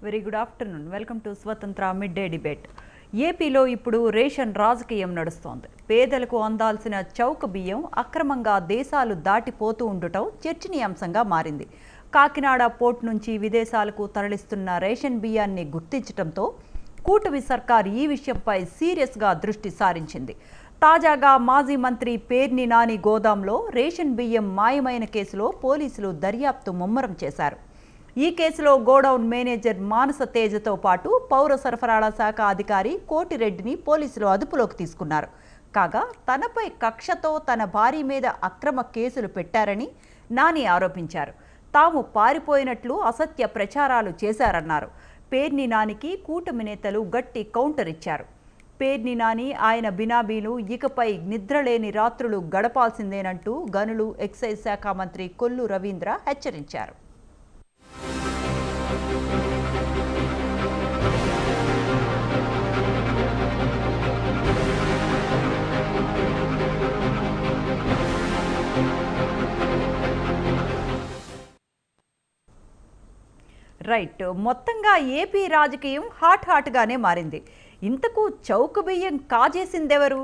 Very good afternoon. Welcome to స్వతంత్ర mid day debate. ఏపీలో ఇప్పుడు రేషన్ రాజకీయం నడుస్తోంది. పేదలకు అందాల్సిన చౌక బియ్యం అక్రమంగా దేశాలు దాటిపోతూ ఉండటం చర్చనీయాంశంగా మారింది. కాకినాడ పోర్ట్ నుంచి విదేశాలకు తరలిస్తున్న రేషన్ బియ్యాన్ని గుర్తించడంతో కూటమి సర్కార్ ఈ విషయంపై సీరియస్గా దృష్టి సారించింది. తాజాగా మాజీ మంత్రి పేర్ని నాని గోదాంలో రేషన్ బియ్యం మాయమైన కేసులో పోలీసులు దర్యాప్తు ముమ్మరం చేశారు. ఈ కేసులో గోడౌన్ మేనేజర్ మానస తేజతో పాటు పౌర సరఫరాల శాఖ అధికారి కోటిరెడ్డిని పోలీసులు అదుపులోకి తీసుకున్నారు. కాగా తనపై కక్షతో తన భార్య మీద అక్రమ కేసులు పెట్టారని నాని ఆరోపించారు. తాము పారిపోయినట్లు అసత్య ప్రచారాలు చేశారన్నారు. పేర్ని నానికి కూటమి నేతలు గట్టి కౌంటర్ ఇచ్చారు. పేర్ని నాని ఆయన బినామీలు ఇకపై నిద్రలేని రాత్రులు గడపాల్సిందేనంటూ గనులు ఎక్సైజ్ శాఖ మంత్రి కొల్లు రవీంద్ర హెచ్చరించారు. రైట్, మొత్తంగా ఏపీ రాజకీయం హాట్గానే మారింది. ఇంతకు చౌక బియ్యం కాజేసిందెవరు?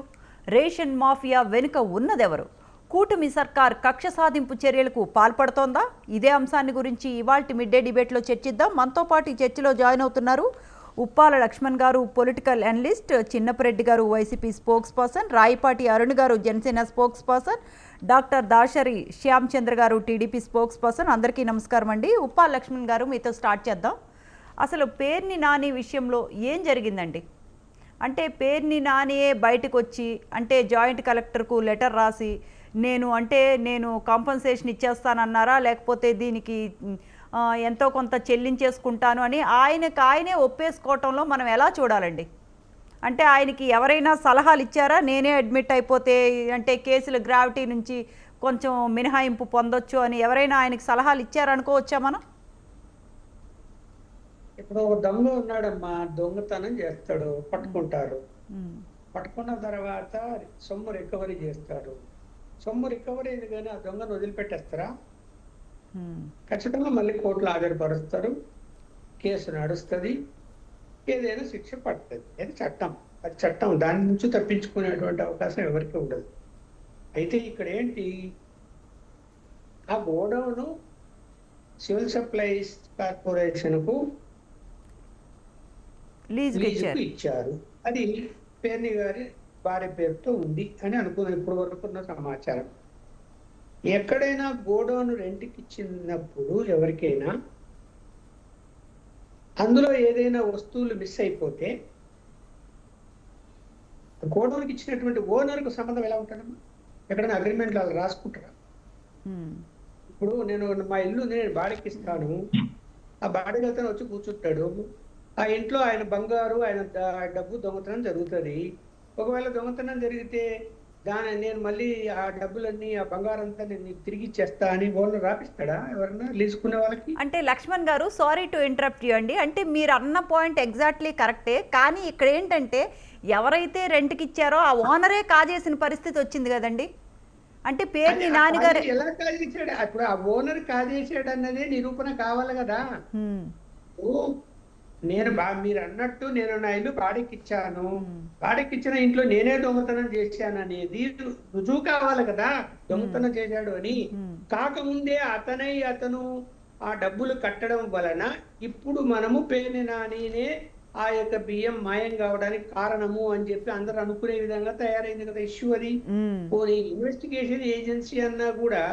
రేషన్ మాఫియా వెనుక ఉన్నదెవరు? కూటమి సర్కార్ కక్ష సాధింపు చర్యలకు పాల్పడుతోందా? ఇదే అంశాన్ని గురించి ఇవాల్టి మిడ్ డే డిబేట్లో చర్చిద్దాం. మనతో పాటు ఈ చర్చలో జాయిన్ అవుతున్నారు ఉప్పాల లక్ష్మణ్ గారు, పొలిటికల్ అనలిస్ట్, చిన్నపరెడ్డి గారు, వైసీపీ స్పోక్స్ పర్సన్, రాయపాటి అరుణ్ గారు, Janasena spokes person, doctor దాశరి Shyamachandra గారు, టీడీపీ స్పోక్స్ పర్సన్. అందరికీ నమస్కారం అండి. ఉప్పాల లక్ష్మణ్ గారు, మీతో స్టార్ట్ చేద్దాం. అసలు పేర్ని నాని విషయంలో ఏం జరిగిందండి? అంటే పేర్ని నానియే బయటకు వచ్చి అంటే జాయింట్ కలెక్టర్కు లెటర్ రాసి నేను కాంపన్సేషన్ ఇచ్చేస్తానన్నారా, లేకపోతే దీనికి ఎంతో కొంత చెల్లించేసుకుంటాను అని ఆయనే ఒప్పేసుకోవటంలో మనం ఎలా చూడాలండి? అంటే ఆయనకి ఎవరైనా సలహాలు ఇచ్చారా? నేనే అడ్మిట్ అయిపోతే అంటే కేసుల గ్రావిటీ నుంచి కొంచెం మినహాయింపు పొందొచ్చు అని ఎవరైనా ఆయనకి సలహాలు ఇచ్చారనుకోవచ్చా మనం? ఇప్పుడు ఒక దొంగ ఉన్నాడమ్మా, దొంగతనం చేస్తాడు, పట్టుకుంటారు. పట్టుకున్న తర్వాత సొమ్ము రికవరీ చేస్తారు. సొమ్ము రికవరీ అయింది కానీ ఆ దొంగను వదిలిపెట్టేస్తారా? ఖచ్చితంగా మళ్ళీ కోర్టులో హాజరుపరుస్తారు, కేసు నడుస్తుంది, ఏదైనా శిక్ష పడుతుంది. అది చట్టం, అది చట్టం. దాని నుంచి తప్పించుకునేటువంటి అవకాశం ఎవరికి ఉండదు. అయితే ఇక్కడ ఏంటి, ఆ గోడౌను సివిల్ సప్లైస్ కార్పొరేషన్కు లీజుకు ఇచ్చారు. అది పేర్ని గారి భార్య పేరుతో ఉంది అని అనుకున్నాం ఇప్పుడు వరకు ఉన్న సమాచారం. ఎక్కడైనా గోడౌన్ రెంట్కి ఇచ్చినప్పుడు ఎవరికైనా అందులో ఏదైనా వస్తువులు మిస్ అయిపోతే గోడౌన్కి ఇచ్చినటువంటి ఓనర్కు సంబంధం ఎలా ఉంటాడమ్మా? ఎక్కడైనా అగ్రిమెంట్లు వాళ్ళు రాసుకుంటారా? ఇప్పుడు మా ఇల్లు నేను బాడికి ఇస్తాను, ఆ బాడికి అతను వచ్చి కూర్చుంటాడు, ఆ ఇంట్లో ఆయన బంగారు ఆయన డబ్బు దొంగతనం జరుగుతుంది. ఒకవేళ దొంగతనం జరిగితే నేను మళ్ళీ ఆ డబ్బులన్నీ ఆ బంగారం అంతా నేను తిరిగి ఇచ్చేస్తా అని ఓనర్ రాపిస్తాడా ఎవరన్నా లీజుకునే వాళ్ళకి? అంటే లక్ష్మణ్ గారు, సారీ టు ఇంటరప్ట్ యూ అండి. అంటే మీరు అన్న పాయింట్ ఎగ్జాక్ట్లీ కరెక్టే, కానీ ఇక్కడ ఏంటంటే ఎవరైతే రెంట్కి ఇచ్చారో ఆ ఓనరే కాజేసిన పరిస్థితి వచ్చింది కదండి. అంటే పేర్ని నాన్నగారు ఎలా కాజేసాడు? అప్పుడు ఆ ఓనర్ కాజేసాడు అన్నదే నిరూపణ కావాలి కదా. మీరు అన్నట్టు నేను నా ఇల్లు బాడికిచ్చాను, బాడికిచ్చిన ఇంట్లో నేనే దొంగతనం చేశాను అనేది రుజువు కావాలి కదా, దొంగతనం చేశాడు అని. కాకముందే అతను ఆ డబ్బులు కట్టడం వలన ఇప్పుడు మనము పేర్ని నానినే ఆ యొక్క బియ్యం మాయం కావడానికి కారణము అని చెప్పి అందరు అనుకునే విధంగా తయారైంది కదా ఇష్యూ. అది పోనీ ఇన్వెస్టిగేషన్ ఏజెన్సీ అన్నా కూడా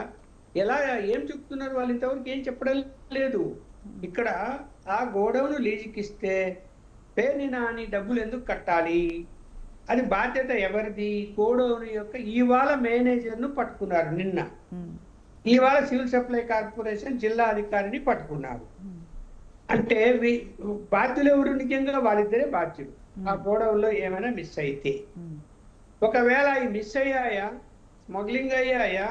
ఎలా ఏం చెప్తున్నారు వాళ్ళు? ఇంతవరకు ఏం చెప్పడం లేదు. ఇక్కడ ఆ గోడౌన్ లీజుకి ఇస్తే పేర్ని నాని డబ్బులు ఎందుకు కట్టాలి? అది బాధ్యత ఎవరిది? గోడౌన్ యొక్క ఇవాళ మేనేజర్ను పట్టుకున్నారు నిన్న, ఇవాళ సివిల్ సప్లై కార్పొరేషన్ జిల్లా అధికారిని పట్టుకున్నారు. అంటే బాధ్యులు ఎవరు? నిజంగా వాళ్ళిద్దరే బాధ్యులు. ఆ గోడౌన్ లో ఏమైనా మిస్ అయితే, ఒకవేళ ఈ మిస్ అయ్యాయా, స్మగ్లింగ్ అయ్యాయా,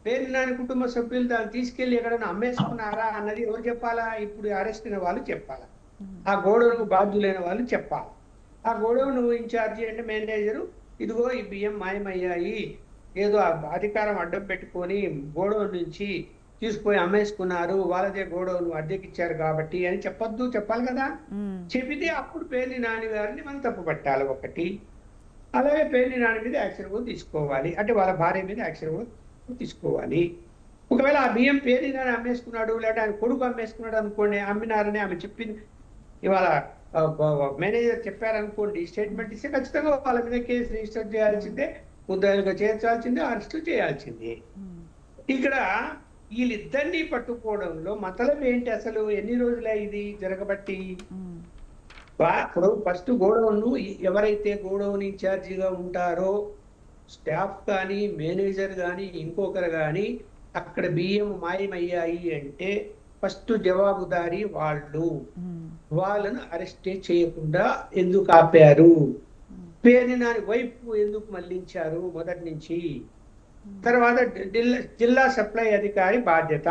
పేర్ని నాని కుటుంబ సభ్యులు దాన్ని తీసుకెళ్లి ఎక్కడైనా అమ్మేసుకున్నారా అన్నది ఎవరు చెప్పాలా? ఇప్పుడు అరెస్ట్ అయిన వాళ్ళు చెప్పాలా, ఆ గోడౌన్కు బాధ్యులైన వాళ్ళు చెప్పాలి. ఆ గోడౌన్ ఇన్ఛార్జి అంటే మేనేజరు, ఇదిగో ఈ బియ్యం మాయమయ్యాయి, ఏదో అధికారం అడ్డం పెట్టుకొని గోడౌన్ నుంచి తీసుకుపోయి అమ్మేసుకున్నారు, వాళ్ళదే గోడౌన్ అద్దెకి ఇచ్చారు కాబట్టి అని చెప్పొద్దు, చెప్పాలి కదా. చెబితే అప్పుడు పేర్ని నాని గారిని మనం తప్పు పట్టాలి ఒకటి. అలాగే పేర్ని నాని మీద యాక్షన్ కూడా తీసుకోవాలి, అంటే వాళ్ళ భార్య మీద యాక్షన్ కూడా తీసుకోవాలి. ఒకవేళ ఆ బియ్యం పేర్ని నాని అమ్మేసుకున్నాడు, లేకపోతే ఆయన కొడుకు అమ్మేసుకున్నాడు అనుకోండి, అమ్మినారని ఆమె చెప్పింది, ఇవాళ మేనేజర్ చెప్పారనుకోండి, స్టేట్మెంట్ ఇస్తే ఖచ్చితంగా వాళ్ళ మీద కేసు రిజిస్టర్ చేయాల్సిందే, ముద్దాయిలుగా చేర్చాల్సిందే, అరెస్టు చేయాల్సిందే. ఇక్కడ వీళ్ళిద్దరినీ పట్టుకోవడంలో మతలం ఏంటి అసలు? ఎన్ని రోజులే ఇది జరగబట్టి? ఇప్పుడు ఫస్ట్ గోడౌన్ ఎవరైతే గోడౌన్ ఇన్ఛార్జిగా ఉంటారో స్టాఫ్ కానీ మేనేజర్ కానీ ఇంకొకరు కానీ అక్కడ బియ్యం మాయమయ్యాయి అంటే ఫస్ట్ జవాబుదారీ వాళ్ళు. వాళ్ళను అరెస్ట్ చేయకుండా ఎందుకు ఆపారు? పేర్ని నాని వైపు ఎందుకు మళ్లించారు మొదటి నుంచి? తర్వాత జిల్లా సప్లై అధికారి బాధ్యత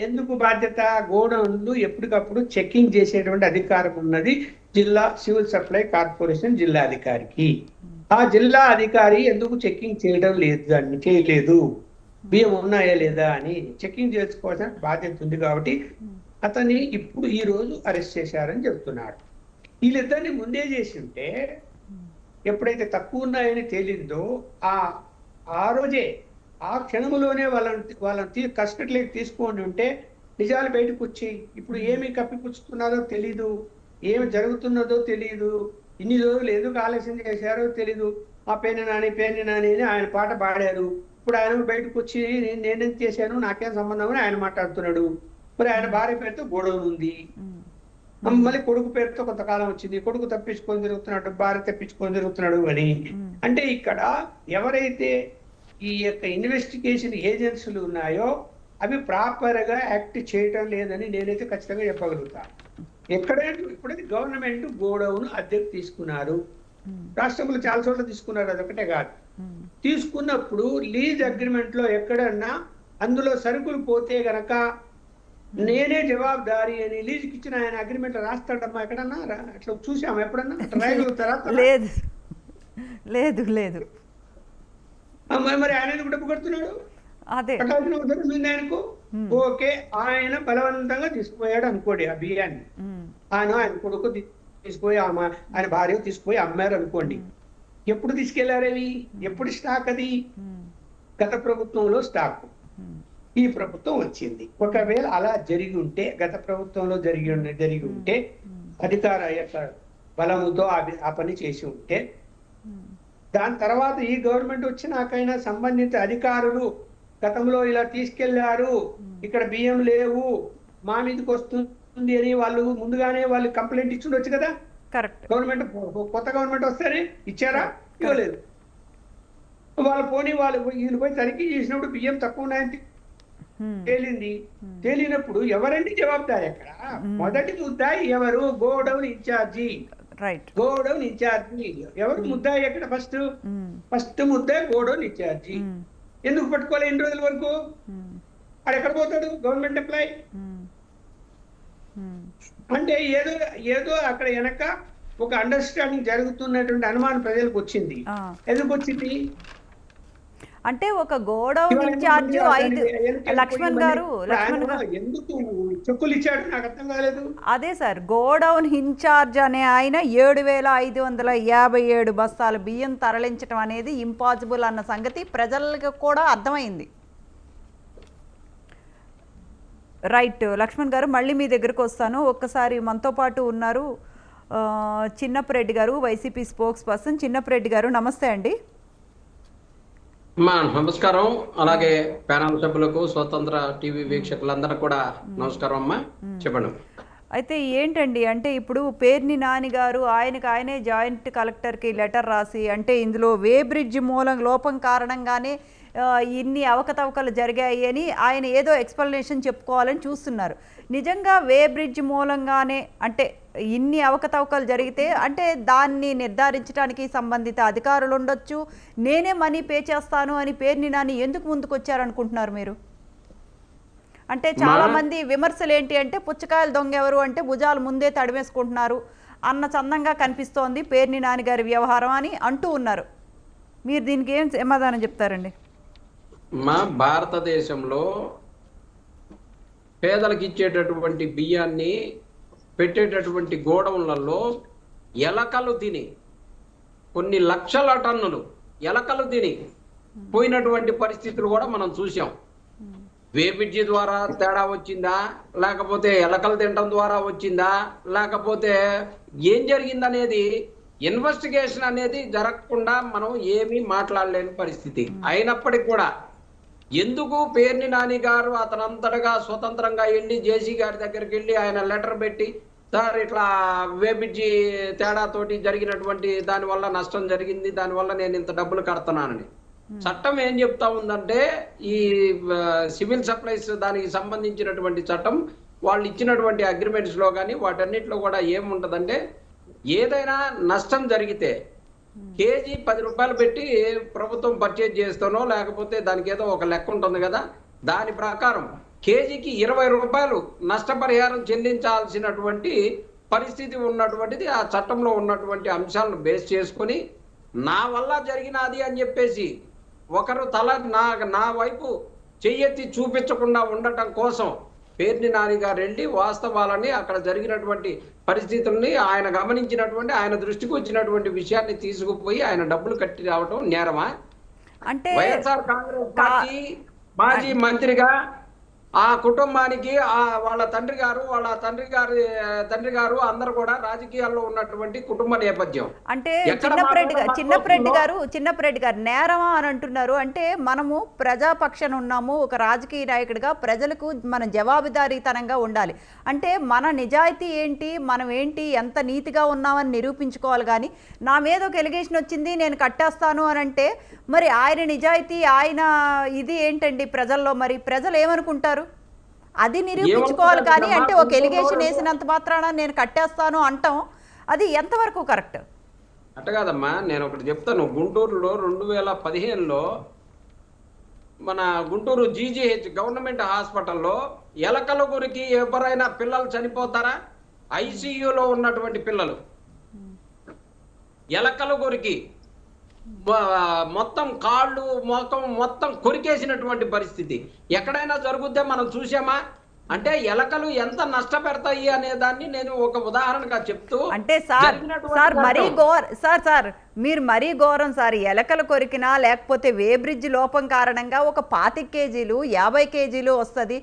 ఎందుకు బాధ్యత? గోడౌన్లు ఎప్పటికప్పుడు చెకింగ్ చేసేటువంటి అధికారం ఉన్నది జిల్లా సివిల్ సప్లై కార్పొరేషన్ జిల్లా అధికారికి. ఆ జిల్లా అధికారి ఎందుకు చెకింగ్ చేయలేదు, బియ్యం ఉన్నాయా లేదా అని చెకింగ్ చేసుకోవాల్సిన బాధ్యత ఉంది కాబట్టి అతన్ని ఇప్పుడు ఈ రోజు అరెస్ట్ చేశారని చెప్తున్నాడు. వీళ్ళిద్దరిని ముందే చేసి ఉంటే, ఎప్పుడైతే తక్కువ ఉన్నాయని తేలిందో ఆ రోజే ఆ క్షణములోనే వాళ్ళని కస్టడీలోకి తీసుకొని ఉంటే నిజాలు బయటకు వచ్చాయి. ఇప్పుడు ఏమి కప్పిపుచ్చుతున్నారో తెలీదు, ఏమి జరుగుతున్నదో తెలీదు, ఇన్ని రోజులు ఎందుకు ఆలస్యం చేశారో తెలీదు. ఆ పేర్ని నాని అని ఆయన పాట పాడారు. ఇప్పుడు ఆయన బయటకు వచ్చి నేనేం చేశాను, నాకేం సంబంధం అని ఆయన మాట్లాడుతున్నాడు. మరి ఆయన భార్య పేరుతో గొడవ ఉంది, మళ్ళీ కొడుకు పేరుతో కొంతకాలం వచ్చింది, కొడుకు తప్పించుకొని తిరుగుతున్నాడు, భార్య తప్పించుకొని తిరుగుతున్నాడు అని. అంటే ఇక్కడ ఎవరైతే ఈ యొక్క ఇన్వెస్టిగేషన్ ఏజెన్సీలు ఉన్నాయో అవి ప్రాపర్ గా యాక్ట్ చేయటం లేదని నేనైతే ఖచ్చితంగా చెప్పగలుగుతాను. ఎక్కడైతే ఇప్పుడైతే గవర్నమెంట్ గోడౌన్ అద్దెకు తీసుకున్నారు, రాష్ట్రంలో చాలా చోట్ల తీసుకున్నారు, అదొకటే కాదు. తీసుకున్నప్పుడు లీజ్ అగ్రిమెంట్ లో ఎక్కడన్నా అందులో సరుకులు పోతే గనక నేనే జవాబుదారి అని లీజుకి ఇచ్చిన ఆయన అగ్రిమెంట్ రాస్తాడమ్మా? ఎక్కడన్నా అట్లా చూసాము ఎప్పుడన్నా? రాయగలుగుతారా? లేదు లేదు లేదు. మరి ఆయన ఎందుకు డబ్బు కడుతున్నాడు? అదే కట్టాల్సిన అవసరం ఉంది ఆయనకు. ఓకే, ఆయన బలవంతంగా తీసుకుపోయాడు అనుకోండి ఆ బియ్యాన్ని, ఆయన కొడుకు తీసుకుపోయి ఆయన భార్య తీసుకుపోయి అమ్మారు అనుకోండి. ఎప్పుడు తీసుకెళ్లారు అవి? ఎప్పుడు స్టాక్ అది? గత ప్రభుత్వంలో స్టాక్ ఈ ప్రభుత్వం వచ్చింది. ఒకవేళ అలా జరిగి ఉంటే, గత ప్రభుత్వంలో జరిగి ఉంటే అధికార యొక్క బలముతో ఆ పని చేసి ఉంటే, దాని తర్వాత ఈ గవర్నమెంట్ వచ్చినాకైనా సంబంధిత అధికారులు గతంలో ఇలా తీసుకెళ్లారు, ఇక్కడ బియ్యం లేవు, మా మీదకి వస్తుంది అని వాళ్ళు ముందుగానే వాళ్ళు కంప్లైంట్ ఇచ్చిండొచ్చు కదా. కరెక్ట్. గవర్నమెంట్ కొత్త గవర్నమెంట్ వస్తేనే ఇచ్చారా? ఇవ్వలేదు. వాళ్ళు వీళ్ళు పోయి తనిఖీ చేసినప్పుడు బియ్యం తక్కువ ఉన్నాయని తేలింది. తేలినప్పుడు ఎవరండి జవాబుదారి? అక్కడ మొదటి ముద్దాయి ఎవరు? Godown incharge. గోడౌన్ ఇన్ఛార్జి ఎవరు? ముద్దాయి ఎక్కడ? ఫస్ట్ ముద్దాయి గోడౌన్ ఇన్ఛార్జి. ఎందుకు పట్టుకోవాలి ఎన్ని రోజుల వరకు? అది ఎక్కడ పోతాడు? Government employee. అంటే ఏదో అక్కడ వెనక ఒక అండర్స్టాండింగ్ జరుగుతున్నటువంటి అనుమానం ప్రజలకు వచ్చింది. ఎందుకు వచ్చింది అంటే ఒక గోడౌన్ ఇన్ఛార్జ్ 5 లక్ష్మణ్ గారు ఎందుకు చెక్కులు ఇచ్చాడు నాకు అర్థం కాలేదు. అదే సార్, గోడౌన్ ఇన్ఛార్జ్ అనే ఆయన 7,557 బస్తాల బియ్యం తరలించడం అనేది ఇంపాసిబుల్ అన్న సంగతి ప్రజలకు కూడా అర్థమైంది. రైట్ లక్ష్మణ్ గారు, మళ్ళీ మీ దగ్గరకు వస్తాను. ఒక్కసారి మనతో పాటు ఉన్నారు చిన్నప్పరెడ్డి గారు, వైసీపీ స్పోక్స్ పర్సన్. చిన్నప్పరెడ్డి గారు నమస్తే అండి. నమస్కారం. అలాగే ప్యానల్ సభ్యులకు, స్వతంత్ర టీవీ వీక్షకులందరూ కూడా నమస్కారం అమ్మా. చెప్పండి. అయితే ఏంటండి అంటే ఇప్పుడు పేర్ని నాని గారు ఆయనే జాయింట్ కలెక్టర్కి లెటర్ రాసి, అంటే ఇందులో వే బ్రిడ్జ్ లోపం కారణంగానే ఇన్ని అవకతవకలు జరిగాయి అని ఆయన ఏదో ఎక్స్ప్లెనేషన్ చెప్పుకోవాలని చూస్తున్నారు. నిజంగా వే బ్రిడ్జ్ మూలంగానే అంటే ఇన్ని అవకతవకలు జరిగితే అంటే దాన్ని నిర్ధారించడానికి సంబంధిత అధికారులు ఉండొచ్చు, నేనే మనీ పే చేస్తాను అని పేర్ని నాని ఎందుకు ముందుకు వచ్చారనుకుంటున్నారు మీరు? అంటే చాలామంది విమర్శలు ఏంటి అంటే పుచ్చకాయలు దొంగ ఎవరు అంటే భుజాలు ముందే తడివేసుకుంటున్నారు అన్న చందంగా కనిపిస్తోంది పేర్ని నాని గారి వ్యవహారం అని అంటూ ఉన్నారు. మీరు దీనికి ఏం సమాధానం చెప్తారండి? మా భారతదేశంలో పేదలకు ఇచ్చేటటువంటి బియ్యాన్ని పెట్టేటటువంటి గోడౌన్లలో ఎలకలు తిని కొన్ని లక్షల టన్నులు ఎలకలు తిని పోయినటువంటి పరిస్థితులు కూడా మనం చూసాం. వేపిడ్జి ద్వారా తేడా వచ్చిందా, లేకపోతే ఎలకలు తినడం ద్వారా వచ్చిందా, లేకపోతే ఏం జరిగిందనేది ఇన్వెస్టిగేషన్ అనేది జరగకుండా మనం ఏమీ మాట్లాడలేని పరిస్థితి. అయినప్పటికీ కూడా ఎందుకు పేర్ని నాని గారు అతనంతటగా స్వతంత్రంగా వెళ్ళి జేసీ గారి దగ్గరికి వెళ్ళి ఆయన లెటర్ పెట్టి, సార్ ఇట్లా వేపిడ్జి తేడాతోటి జరిగినటువంటి దానివల్ల నష్టం జరిగింది, దానివల్ల నేను ఇంత డబ్బులు కడుతున్నానని. చట్టం ఏం చెప్తా ఉందంటే, ఈ సివిల్ సప్లైస్ దానికి సంబంధించినటువంటి చట్టం వాళ్ళు ఇచ్చినటువంటి అగ్రిమెంట్స్ లో కానీ వాటన్నిటిలో కూడా ఏముంటదంటే, ఏదైనా నష్టం జరిగితే కేజీ 10 రూపాయలు పెట్టి ప్రభుత్వం పర్చేజ్ చేస్తానో, లేకపోతే దానికి ఏదో ఒక లెక్క ఉంటుంది కదా, దాని ప్రకారం కేజీకి 20 రూపాయలు నష్టపరిహారం చెల్లించాల్సినటువంటి పరిస్థితి ఉన్నటువంటిది ఆ చట్టంలో ఉన్నటువంటి అంశాలను బేస్ చేసుకొని, నా వల్ల జరిగినది అని చెప్పేసి ఒకరు తల నా వైపు చెయ్యెత్తి చూపించకుండా ఉండటం కోసం పేర్ని నాని గారు వెళ్ళి వాస్తవాలని, అక్కడ జరిగినటువంటి పరిస్థితుల్ని ఆయన గమనించినటువంటి, ఆయన దృష్టికి వచ్చినటువంటి విషయాన్ని తీసుకుపోయి ఆయన డబ్బులు కట్టి రావడం నేరమా? అంటే వైఎస్ఆర్ కాంగ్రెస్ పార్టీ మాజీ మంత్రిగా ఆ కుటుంబానికి వాళ్ళ తండ్రి గారు అందరూ కూడా రాజకీయాల్లో ఉన్నటువంటి కుటుంబ నేపథ్యం. అంటే చిన్నప్రెడ్డి గారు నేరమా అని అంటున్నారు. అంటే మనము ప్రజాపక్షాన ఉన్నాము, ఒక రాజకీయ నాయకుడిగా ప్రజలకు మనం జవాబుదారీతనంగా ఉండాలి. అంటే మన నిజాయితీ ఏంటి, మనం ఏంటి, ఎంత నీతిగా ఉన్నామని నిరూపించుకోవాలి. కానీ నా మీద ఒక ఎలిగేషన్ వచ్చింది, నేను కట్టేస్తాను అని అంటే మరి ఆయన నిజాయితీ, ఆయన ఇది ఏంటండి ప్రజల్లో? మరి ప్రజలు ఏమనుకుంటారు? అది నిరూపించుకోవాలి. కానీ అంటే ఒక ఎలిగేషన్ వేసినంత మాత్రాన నేను కట్టేస్తాను అంటాం, అది ఎంతవరకు కరెక్ట్? అట్ట కాదమ్మా, నేను ఒకటి చెప్తాను. గుంటూరులో 2015లో మన గుంటూరు జీజీహెచ్ గవర్నమెంట్ హాస్పిటల్లో ఎలకల గురికి ఎవరైనా పిల్లలు చనిపోతారా? ఐసీయూలో ఉన్నటువంటి పిల్లలు ఎలకల గురికి మొత్తం కాళ్ళు మొఖం మొత్తం కొరికేసినటువంటి పరిస్థితి ఎక్కడైనా జరుగుద్దే మనం చూసామా? అంటే ఎలకలు ఎంత నష్టపెడతాయి అనే దాన్ని నేను ఒక ఉదాహరణగా చెప్తూ, అంటే మీరు మరీ ఘోరం సార్. ఎలకలు కొరికినా లేకపోతే వేబ్రిడ్జ్ లోపం కారణంగా ఒక 25 కేజీలు 50 కేజీలు వస్తుంది,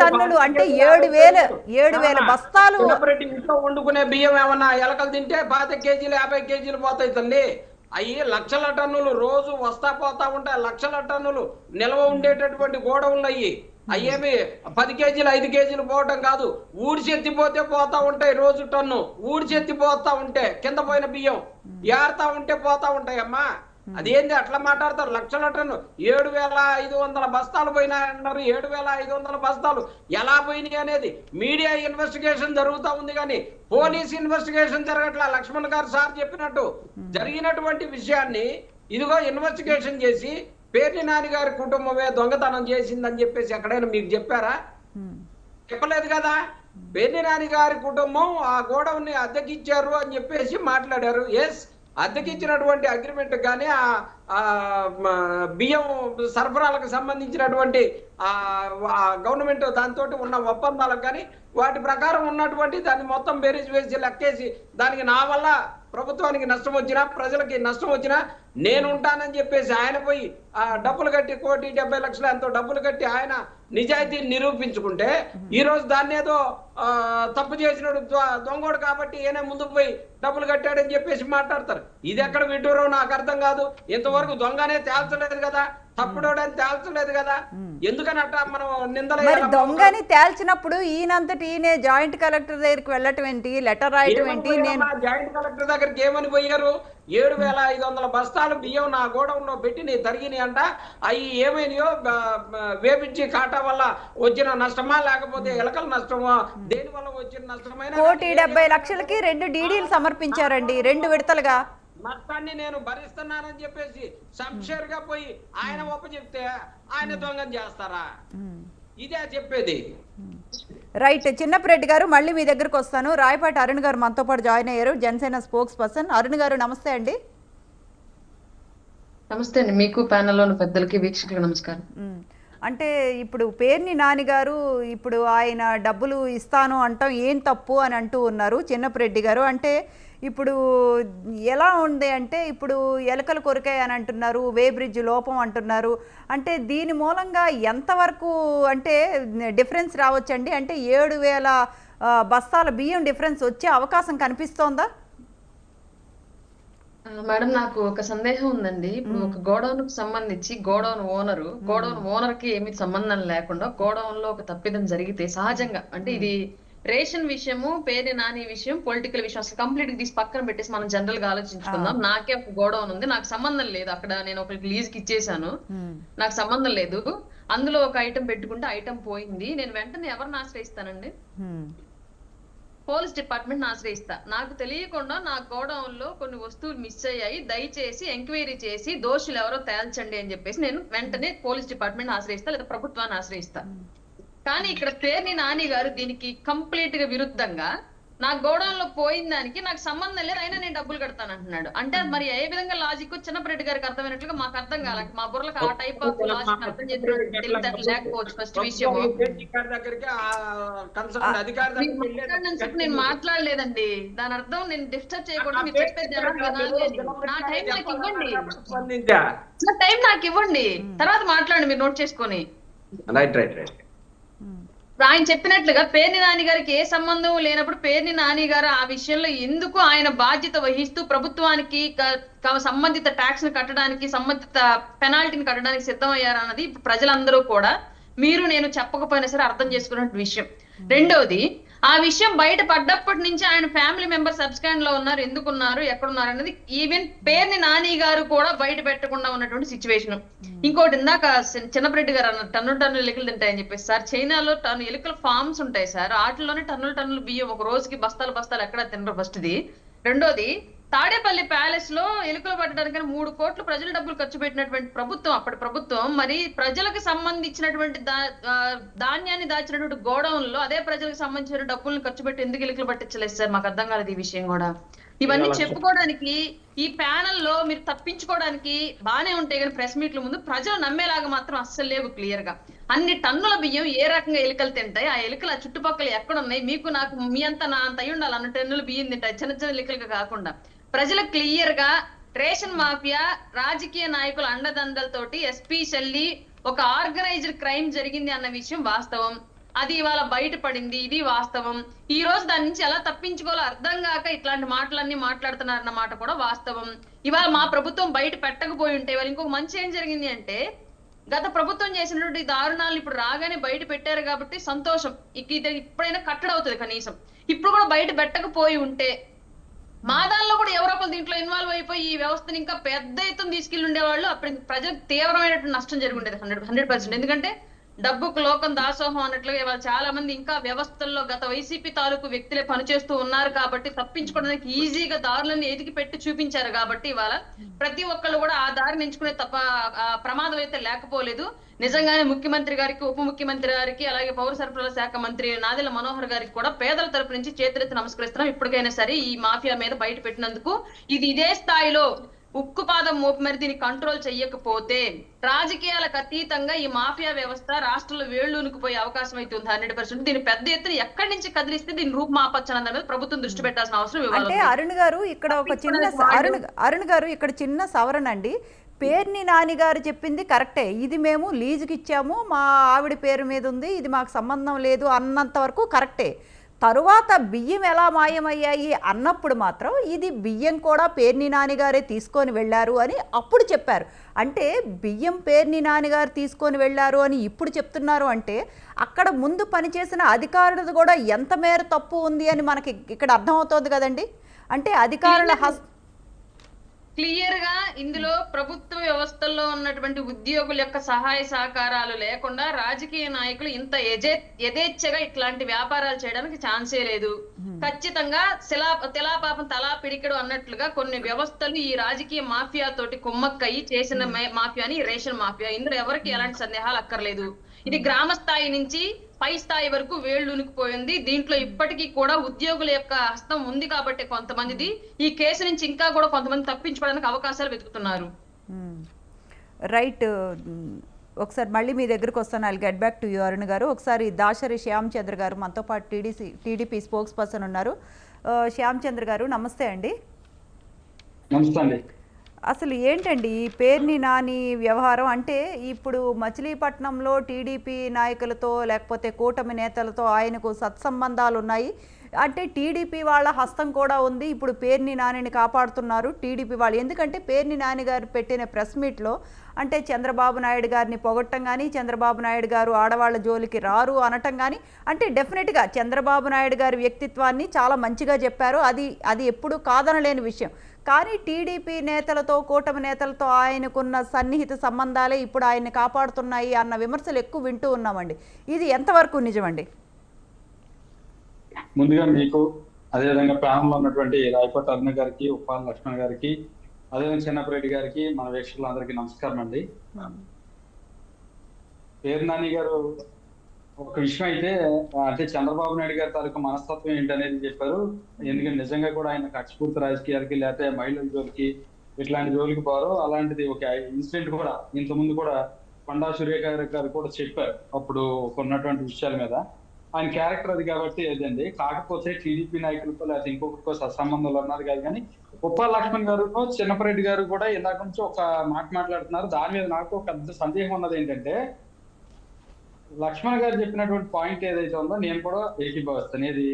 టన్నులు అంటే 7,000 బస్తాలు. ఇంట్లో వండుకునే బియ్యం ఏమన్నా ఎలకలు తింటే 25 కేజీలు 50 కేజీలు పోతాయి తల్లి. అవి లక్షల టన్నులు రోజు వస్తా పోతా ఉంటాయి. లక్షల టన్నులు నిల్వ ఉండేటటువంటి గోడౌన్లు అయ్యేమి 10 కేజీలు 5 కేజీలు పోవటం కాదు, ఊడిచెత్తిపోతే పోతా ఉంటాయి. రోజు టన్ను ఊడిచెత్తిపోతా ఉంటే కింద పోయిన బియ్యం ఏరుతా ఉంటే పోతా ఉంటాయమ్మా. అదేంది అట్లా మాట్లాడతారు? లక్షల టన్ను 7,500 బస్తాలు పోయినాయన్నారు. 7,500 బస్తాలు ఎలా పోయినాయి అనేది మీడియా ఇన్వెస్టిగేషన్ జరుగుతూ ఉంది, కానీ పోలీస్ ఇన్వెస్టిగేషన్ జరగట్లా. లక్ష్మణ్ గారు సార్ చెప్పినట్టు జరిగినటువంటి విషయాన్ని ఇదిగో ఇన్వెస్టిగేషన్ చేసి పేర్ని నాని గారి కుటుంబమే దొంగతనం చేసిందని చెప్పేసి ఎక్కడైనా మీకు చెప్పారా? చెప్పలేదు కదా. పేర్ని నాని గారి కుటుంబం ఆ గోడౌన్ ని అద్దెకిచ్చారు అని చెప్పేసి మాట్లాడారు. ఎస్, అద్దెకిచ్చినటువంటి అగ్రిమెంట్ కానీ ఆ బియ్యం సరఫరాలకు సంబంధించినటువంటి గవర్నమెంట్ దాంతో ఉన్న ఒప్పందాలకు కానీ వాటి ప్రకారం ఉన్నటువంటి దాన్ని మొత్తం బేరీజ్ వేసి లెక్కేసి దానికి నా వల్ల ప్రభుత్వానికి నష్టం వచ్చినా ప్రజలకి నష్టం వచ్చినా నేను ఉంటానని చెప్పేసి ఆయన పోయి డబ్బులు కట్టి 1,70,00,000 ఎంతో డబ్బులు కట్టి ఆయన నిజాయితీని నిరూపించుకుంటే, ఈ రోజు దాన్ని ఏదో తప్పు చేసినాడు దొంగోడు కాబట్టి ఈయన ముందుకు పోయి డబ్బులు కట్టాడని చెప్పేసి మాట్లాడతారు. ఇది ఎక్కడ విడ్డూరో నాకు అర్థం కాదు. ఇంతవరకు దొంగనే తేల్చలేదు కదా, తప్పుడోడని తేల్చలేదు కదా, ఎందుకని అట్లా మనం నిందలు? దొంగని తేల్చినప్పుడు ఈయనే జాయింట్ కలెక్టర్ దగ్గరికి వెళ్ళటం ఏంటి, లెటర్ రాయటం ఏంటి? నేను జాయింట్ కలెక్టర్ దగ్గరికి ఏమని పోయారు? 7,500 బస్తాలు బియ్యం నా గోడౌన్ లో పెట్టి నీ తరిగినాయి అంట. అవి ఏమైనాయో వేపించి కాటా వల్ల వచ్చిన నష్టమా లేకపోతే ఎలకల నష్టమా, దేని వల్ల వచ్చిన నష్టమైన 1,70,00,000కి 2 డీడీలు సమర్పించారండి, 2 విడతలుగా. నష్టాన్ని నేను భరిస్తున్నానని చెప్పేసి సంక్షేర్ గా పోయి ఆయన చెప్తే ఆయన దొంగని చేస్తారా? ఇదే చెప్పేది. రైట్. చిన్నప్రెడ్డి గారు, మళ్ళీ మీ దగ్గరకు వస్తాను. రాయపాటి అరుణ్ గారు మనతో పాటు జాయిన్ అయ్యారు, జనసేన స్పోక్స్ పర్సన్. అరుణ్ గారు నమస్తే అండి. నమస్తే అండి, మీకు ప్యానెల్ లోని పెద్దలకి వీక్షకులకు నమస్కారం. అంటే ఇప్పుడు పేర్ని నాని గారు ఇప్పుడు ఆయన డబ్బులు ఇస్తాను అంటాం ఏం తప్పు అని అంటూ ఉన్నారు చిన్నపరెడ్డి గారు. అంటే ఇప్పుడు ఎలా ఉంది అంటే ఇప్పుడు ఎలకలు కొరికాయి అని అంటున్నారు, వే బ్రిడ్జ్ లోపం అంటున్నారు. అంటే దీని మూలంగా ఎంతవరకు అంటే డిఫరెన్స్ రావచ్చండి? అంటే 7,000 బస్తాల బియ్యం డిఫరెన్స్ వచ్చే అవకాశం కనిపిస్తోందా? మేడం, నాకు ఒక సందేహం ఉందండి. ఇప్పుడు ఒక గోడౌన్ కు సంబంధించి గోడౌన్ ఓనర్ కి ఏమి సంబంధం లేకుండా గోడౌన్ లో ఒక తప్పిదం జరిగితే సహజంగా అంటే ఇది రేషన్ విషయము, పేరు నాని విషయం, పొలిటికల్ విషయం అసలు కంప్లీట్ గా తీసి పక్కన పెట్టేసి మనం జనరల్ గా ఆలోచించుకుందాం. నాకే ఒక గోడౌన్ ఉంది, నాకు సంబంధం లేదు, అక్కడ నేను ఒకరికి లీజ్ కి ఇచ్చేసాను, నాకు సంబంధం లేదు. అందులో ఒక ఐటమ్ పెట్టుకుంటే ఐటమ్ పోయింది, నేను వెంటనే ఎవరిని ఆశ్రయిస్తానండి? Police department ఆశ్రయిస్తా. నాకు తెలియకుండా నా గోడౌన్ లో కొన్ని వస్తువులు మిస్ అయ్యాయి, దయచేసి ఎంక్వైరీ చేసి దోషులు ఎవరో తేల్చండి అని చెప్పేసి నేను వెంటనే పోలీస్ డిపార్ట్మెంట్ ఆశ్రయిస్తా, లేదా ప్రభుత్వాన్ని ఆశ్రయిస్తా. కానీ ఇక్కడ పేర్ని నాని గారు దీనికి కంప్లీట్ గా విరుద్ధంగా నా గోడౌన్ లో పోయిన దానికి నాకు సంబంధం లేదు, అయినా నేను డబ్బులు కడతాను అంటున్నాడు. అంటే మరి ఏ విధంగా లాజిక్ చిన్నపరెడ్డి గారికి అర్థమైనట్లుగా మాకు అర్థం కాల. మా బుర్రలకు ఆ టైప్ ఆఫ్ లాజిక్ అర్థం చేసి లేకపోవచ్చు. ఫస్ట్ విషయం నేను మాట్లాడలేదండి, దాని అర్థం నేను డిస్టర్బ్ చేయకూడదు, మీరు చెప్పేది నా టైం నాకు ఇవ్వండి, నా టైం నాకు ఇవ్వండి, తర్వాత మాట్లాడండి మీరు నోట్ చేసుకొని. ఆయన చెప్పినట్లుగా పేర్ని నాని గారికి ఏ సంబంధం లేనప్పుడు పేర్ని నాని గారు ఆ విషయంలో ఎందుకు ఆయన బాధ్యత వహిస్తూ ప్రభుత్వానికి సంబంధిత ట్యాక్స్ ను కట్టడానికి, సంబంధిత పెనాల్టీని కట్టడానికి సిద్ధమయ్యారన్నది ప్రజలందరూ కూడా మీరు నేను చెప్పకపోయినా సరే అర్థం చేసుకున్న విషయం. రెండవది, ఆ విషయం బయట పడ్డప్పటి నుంచి ఆయన ఫ్యామిలీ మెంబర్ సబ్స్కాండ్ లో ఉన్నారు, ఎందుకున్నారు, ఎక్కడున్నారు అనేది ఈవెన్ పేర్ని నాని గారు కూడా బయట పెట్టకుండా ఉన్నటువంటి సిచ్యువేషన్. ఇంకోటి ఇందాక చిన్నపరెడ్డి గారు అన్నారు టన్నులు ఎలుకలు తింటాయని చెప్పేసి. సార్, చైనాలో ఎలుకల ఫార్మ్స్ ఉంటాయి సార్, వాటిలోనే టన్నులు బియ్యం ఒక రోజుకి బస్తాలు ఎక్కడ తినరు ఫస్ట్ ది. రెండోది, తాడేపల్లి ప్యాలెస్ లో ఎలుకలు పట్టడానికి 3 కోట్లు ప్రజల డబ్బులు ఖర్చు పెట్టినటువంటి ప్రభుత్వం, అప్పటి ప్రభుత్వం, మరి ప్రజలకు సంబంధించినటువంటి ధాన్యాన్ని దాచినటువంటి గోడౌన్ లో అదే ప్రజలకు సంబంధించిన డబ్బులను ఖర్చు పెట్టి ఎందుకు ఎలుకలు పట్టించలేదు సార్? మాకు అర్థం కాలేదు ఈ విషయం కూడా. ఇవన్నీ చెప్పుకోవడానికి ఈ ప్యానల్ లో మీరు తప్పించుకోవడానికి బానే ఉంటాయి, కానీ ప్రెస్ మీట్ల ముందు ప్రజలు నమ్మేలాగా మాత్రం అస్సలు లేవు క్లియర్ గా. అన్ని టన్నుల బియ్యం ఏ రకంగా ఎలుకలు తింటాయి, ఆ ఎలుకలు ఆ చుట్టుపక్కల ఎక్కడ ఉన్నాయి, మీకు నాకు మీ అంతా నా అంత అయి ఉండాలి, అన్ని టన్నుల బియ్యం తింటాయి, చిన్న చిన్న ఎలుకలుగా కాకుండా. ప్రజలకు క్లియర్ గా రేషన్ మాఫియా రాజకీయ నాయకుల అండదండలతోటి ఎస్పెషల్లీ ఒక ఆర్గనైజ్డ్ క్రైమ్ జరిగింది అన్న విషయం వాస్తవం. అది ఇవాళ బయటపడింది, ఇది వాస్తవం. ఈ రోజు దాని నుంచి ఎలా తప్పించుకోవాలో అర్థం కాక ఇట్లాంటి మాటలన్నీ మాట్లాడుతున్నారన్న మాట కూడా వాస్తవం. ఇవాళ మా ప్రభుత్వం బయట పెట్టకపోయి ఉంటే ఇవాళ ఇంకొక మంచి ఏం జరిగింది అంటే, గత ప్రభుత్వం చేసినటువంటి దారుణాలను ఇప్పుడు రాగానే బయట పెట్టారు కాబట్టి సంతోషం, ఇప్పుడైనా కట్టడవుతుంది. కనీసం ఇప్పుడు కూడా బయట పెట్టకపోయి ఉంటే మా దానిలో కూడా ఎవరో ఒకరు దీంట్లో ఇన్వాల్వ్ అయిపోయి ఈ వ్యవస్థను ఇంకా పెద్ద ఎత్తున తీసుకెళ్లి ఉండేవాళ్ళు, అప్పుడు ప్రజలకు తీవ్రమైనటువంటి నష్టం జరిగి ఉండేది 100%. ఎందుకంటే డబ్బుకు లోకం దాసోహం అన్నట్లుగా ఇవాళ చాలా మంది ఇంకా వ్యవస్థల్లో గత వైసీపీ తాలూకు వ్యక్తులే పనిచేస్తూ ఉన్నారు కాబట్టి తప్పించుకోవడానికి ఈజీగా దారులన్నీ ఎదిగి పెట్టి చూపించారు కాబట్టి ఇవాళ ప్రతి ఒక్కళ్ళు కూడా ఆ దారిని ఎంచుకునే తప్ప ప్రమాదం అయితే లేకపోలేదు. నిజంగానే ముఖ్యమంత్రి గారికి, ఉప ముఖ్యమంత్రి గారికి, అలాగే పౌర సరఫరాల శాఖ మంత్రి నాదెళ్ల మనోహర్ గారికి కూడా పేదల తరపు నుంచి చేతులెత్తి నమస్కరిస్తున్నాం. ఇప్పటికైనా సరే ఈ మాఫియా మీద బయట పెట్టినందుకు ఇది ఇదే స్థాయిలో ఉక్కుపాదం మోపి మరి దీన్ని కంట్రోల్ చెయ్యకపోతే రాజకీయాలకు అతీతంగా ఈ మాఫియా వ్యవస్థ రాష్ట్రంలో వేళ్లూనుకుపోయే అవకాశం అయితే ఉంది 100%. దీన్ని పెద్ద ఎత్తున ఎక్కడి నుంచి కదిలిస్తే దీన్ని రూపుమాపచ్చన్న మీద ప్రభుత్వం దృష్టి పెట్టాల్సిన అవసరం. అంటే అరుణ్ గారు ఇక్కడ ఒక చిన్న సవరణ అండి. పేర్ని నాని గారు చెప్పింది కరెక్టే, ఇది మేము లీజుకి ఇచ్చాము, మా ఆవిడ పేరు మీద ఉంది, ఇది మాకు సంబంధం లేదు అన్నంత వరకు కరెక్టే. తరువాత బియ్యం ఎలా మాయమయ్యాయి అన్నప్పుడు మాత్రం ఇది బియ్యం కూడా పేర్ని నాని గారే తీసుకొని వెళ్ళారు అని అప్పుడు చెప్పారు. అంటే బియ్యం పేర్ని నాని గారు తీసుకొని వెళ్ళారు అని ఇప్పుడు చెప్తున్నారు అంటే అక్కడ ముందు పనిచేసిన అధికారులది కూడా ఎంత మేర తప్పు ఉంది అని మనకి ఇక్కడ అర్థమవుతోంది కదండి. అంటే అధికారుల క్లియర్ గా ఇందులో ప్రభుత్వ వ్యవస్థల్లో ఉన్నటువంటి ఉద్యోగుల యొక్క సహాయ సహకారాలు లేకుండా రాజకీయ నాయకులు ఇంత యథేచ్ఛగా ఇట్లాంటి వ్యాపారాలు చేయడానికి ఛాన్సే లేదు. ఖచ్చితంగా తెలాపాపం తలా పిడికెడు అన్నట్లుగా కొన్ని వ్యవస్థలు ఈ రాజకీయ మాఫియా తోటి కుమ్మక్కయి చేసిన మాఫియాని రేషన్ మాఫియా. ఇందులో ఎవరికి ఎలాంటి సందేహాలు అక్కర్లేదు. ఇది గ్రామ స్థాయి నుంచి పై స్థాయి వరకు వేళ్లునికిపోయింది. దీంట్లో ఇప్పటికీ కూడా ఉద్యోగుల యొక్క హస్తం ఉంది కాబట్టి కొంతమందిది ఈ కేసు నుంచి ఇంకా కూడా కొంతమంది తప్పించుకోవడానికి అవకాశాలు వెతుకుతున్నారు. రైట్. ఒకసారి మళ్ళీ మీ దగ్గరకు వస్తాను. I'll get back to you Arun గారు. ఒకసారి దాసరి శ్యామ్ చంద్ర గారు మనతో పాటు టీడీపీ స్పోక్స్ పర్సన్ ఉన్నారు. శ్యామ్ చంద్ర గారు నమస్తే అండి. నమస్తే అండి. అసలు ఏంటండి ఈ పేర్ని నాని వ్యవహారం? అంటే ఇప్పుడు మచిలీపట్నంలో టీడీపీ నాయకులతో లేకపోతే కూటమి నేతలతో ఆయనకు సత్సంబంధాలు ఉన్నాయి. అంటే టీడీపీ వాళ్ళ హస్తం కూడా ఉంది. ఇప్పుడు పేర్ని నానిని కాపాడుతున్నారు టీడీపీ వాళ్ళు. ఎందుకంటే పేర్ని నాని గారు పెట్టిన ప్రెస్ మీట్లో అంటే చంద్రబాబు నాయుడు గారిని పొగట్టం కానీ, చంద్రబాబు నాయుడు గారు ఆడవాళ్ళ జోలికి రారు అనటం కానీ, అంటే డెఫినెట్గా చంద్రబాబు నాయుడు గారి వ్యక్తిత్వాన్ని చాలా మంచిగా చెప్పారు. అది ఎప్పుడూ కాదనలేని విషయం. కానీ టీడీపీ నేతలతో కూటమి నేతలతో ఆయనకున్న సన్నిహిత సంబంధాలే ఇప్పుడు ఆయన్ని కాపాడుతున్నాయి అన్న విమర్శలు ఎక్కువ వింటూ ఉన్నామండి. ఇది ఎంతవరకు నిజమండి? ముందుగా మీకు, అదేవిధంగా ప్యానల్లో ఉన్నటువంటి రాయపట్టు అరుణ గారికి, ఉప్పాల లక్ష్మణ్ గారికి, అదేవిధంగా చిన్నపరెడ్డి గారికి, మన వీక్షకులందరికీ నమస్కారం అండి. పేరు నాని గారు ఒక విషయం అయితే అంటే చంద్రబాబు నాయుడు గారి తాలూకు మనస్తత్వం ఏంటనేది చెప్పారు. ఎందుకంటే నిజంగా కూడా ఆయన కక్షపూర్తి రాజకీయాలకి లేకపోతే మహిళల జోలికి ఇట్లాంటి జోలికి పోరు. అలాంటిది ఒక ఇన్సిడెంట్ కూడా ఇంతకుముందు కూడా కొండా సురేఖ గారు కూడా చెప్పారు అప్పుడు ఉన్నటువంటి విషయాల మీద. ఆయన క్యారెక్టర్ అది కాబట్టి ఏదండి. కాకపోతే టీడీపీ నాయకులతో లేకపోతే ఇంకొకరితో సత్సంబంధాలు అన్నారు కాదు. కానీ ఉప్పాల లక్ష్మణ్ గారు, చిన్నపరెడ్డి గారు కూడా ఇందాక నుంచి ఒక మాట మాట్లాడుతున్నారు. దాని మీద నాకు ఒక పెద్ద సందేహం ఉన్నది ఏంటంటే, లక్ష్మణ్ గారు చెప్పినటువంటి పాయింట్ ఏదైతే ఉందో నేను కూడా ఏకీభవిస్తాను. ఏది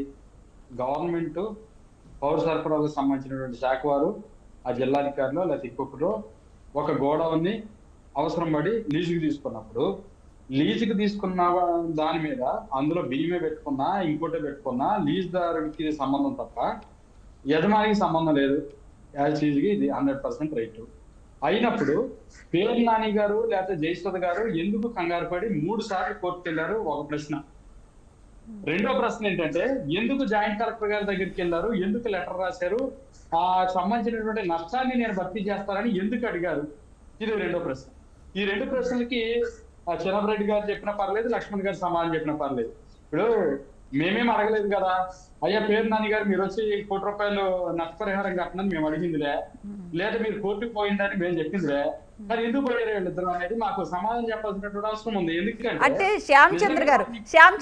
గవర్నమెంట్ పౌర సరఫరాలకు సంబంధించినటువంటి శాఖ వారు, ఆ జిల్లాధికారులు లేకపోతే ఇంకొకరు ఒక గోడౌన్ని అవసరం పడి లీజుకి తీసుకున్నప్పుడు, లీజుకి తీసుకున్న దాని మీద అందులో బియ్యమే పెట్టుకున్నా ఇంకోటే పెట్టుకున్నా లీజుదారుడికి సంబంధం తప్ప యజమానికి సంబంధం లేదు. యాజ్ లీజుకి ఇది 100% రైట్ అయినప్పుడు పేరు నాని గారు లేకపోతే జయసుధ గారు ఎందుకు కంగారు పడి 3 సార్లు కోర్టుకు వెళ్ళారు? ఒక ప్రశ్న. రెండో ప్రశ్న ఏంటంటే, ఎందుకు జాయింట్ కలెక్టర్ గారి దగ్గరికి వెళ్ళారు? ఎందుకు లెటర్ రాశారు? ఆ సంబంధించినటువంటి నష్టాన్ని నేను భర్తీ చేస్తానని ఎందుకు అడిగారు? ఇది రెండో ప్రశ్న. ఈ 2 ప్రశ్నలకి చిన్నపరెడ్డి గారు చెప్పినా పర్లేదు, లక్ష్మణ్ గారు సమాధానం చెప్పినా పర్లేదు. ఇప్పుడు మేమేం అడగలేదు కదా, అయ్యా పేరు నాని గారు మీరు వచ్చి ₹1 కోటి నష్టపరిహారం కట్టనని మేము అడిగిందిలే, లేదా మీరు కోర్టుకు పోయిందని మేము చెప్పిందిలే, మరి ఎందుకు పోయారు వీళ్ళిద్దరు అనేది మాకు సమాధానం చెప్పాల్సినటువంటి అవసరం ఉంది. ఎందుకంటే అంటే శ్యామ్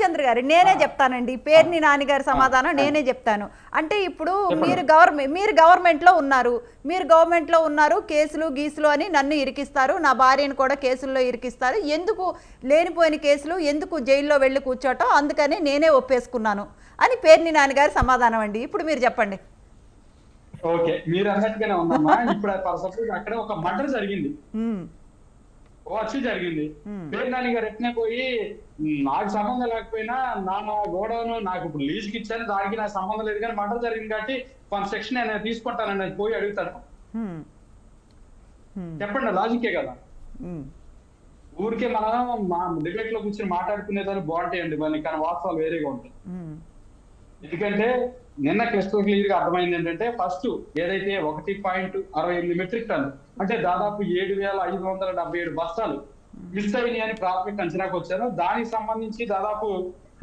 చంద్ర గారు నేనే చెప్తానండి. పేర్ని నాని గారి సమాధానం నేనే చెప్తాను. అంటే ఇప్పుడు మీరు గవర్నమెంట్లో ఉన్నారు, కేసులు గీసులు అని నన్ను ఇరికిస్తారు, నా భార్యను కూడా కేసుల్లో ఇరికిస్తారు. ఎందుకు లేనిపోయిన కేసులు, ఎందుకు జైల్లో వెళ్ళి కూర్చోటం, అందుకని నేనే ఒప్పేసుకున్నాను అని పేర్ని నాని గారి సమాధానం అండి. ఇప్పుడు మీరు చెప్పండి. ఓకే, మీరు అన్నట్టుగానే ఉందమ్మా. ఇప్పుడు సపోజ్ అక్కడ ఒక మర్డర్ జరిగింది, జరిగింది. పేరు నాని గారు ఎట్నే పోయి నాకు సంబంధం లేకపోయినా నా గోడౌన్ నాకు ఇప్పుడు లీజుకి ఇచ్చాను, దానికి నాకు సంబంధం లేదు, కానీ మర్డర్ జరిగింది కాబట్టి కొంత సెక్షన్ నేను తీసుకుంటానని పోయి అడుగుతాడు? చెప్పండి, లాజికే కదా. ఊరికే మనం మా డిబేట్ లో కూర్చొని మాట్లాడుకునేదాన్ని బాగుంటాయండి మళ్ళీ, కానీ వాస్తవాలు వేరేగా ఉంటాయి. ఎందుకంటే నిన్న క్రిస్టల్ క్లియర్ గా అర్థమైంది ఏంటంటే, ఫస్ట్ ఏదైతే 1.68 మెట్రిక్ టన్ను అంటే దాదాపు 7,577 బస్తాలు మిస్ అయినాయి అని ప్రాథమిక అంచనాకు వచ్చారో, దానికి సంబంధించి దాదాపు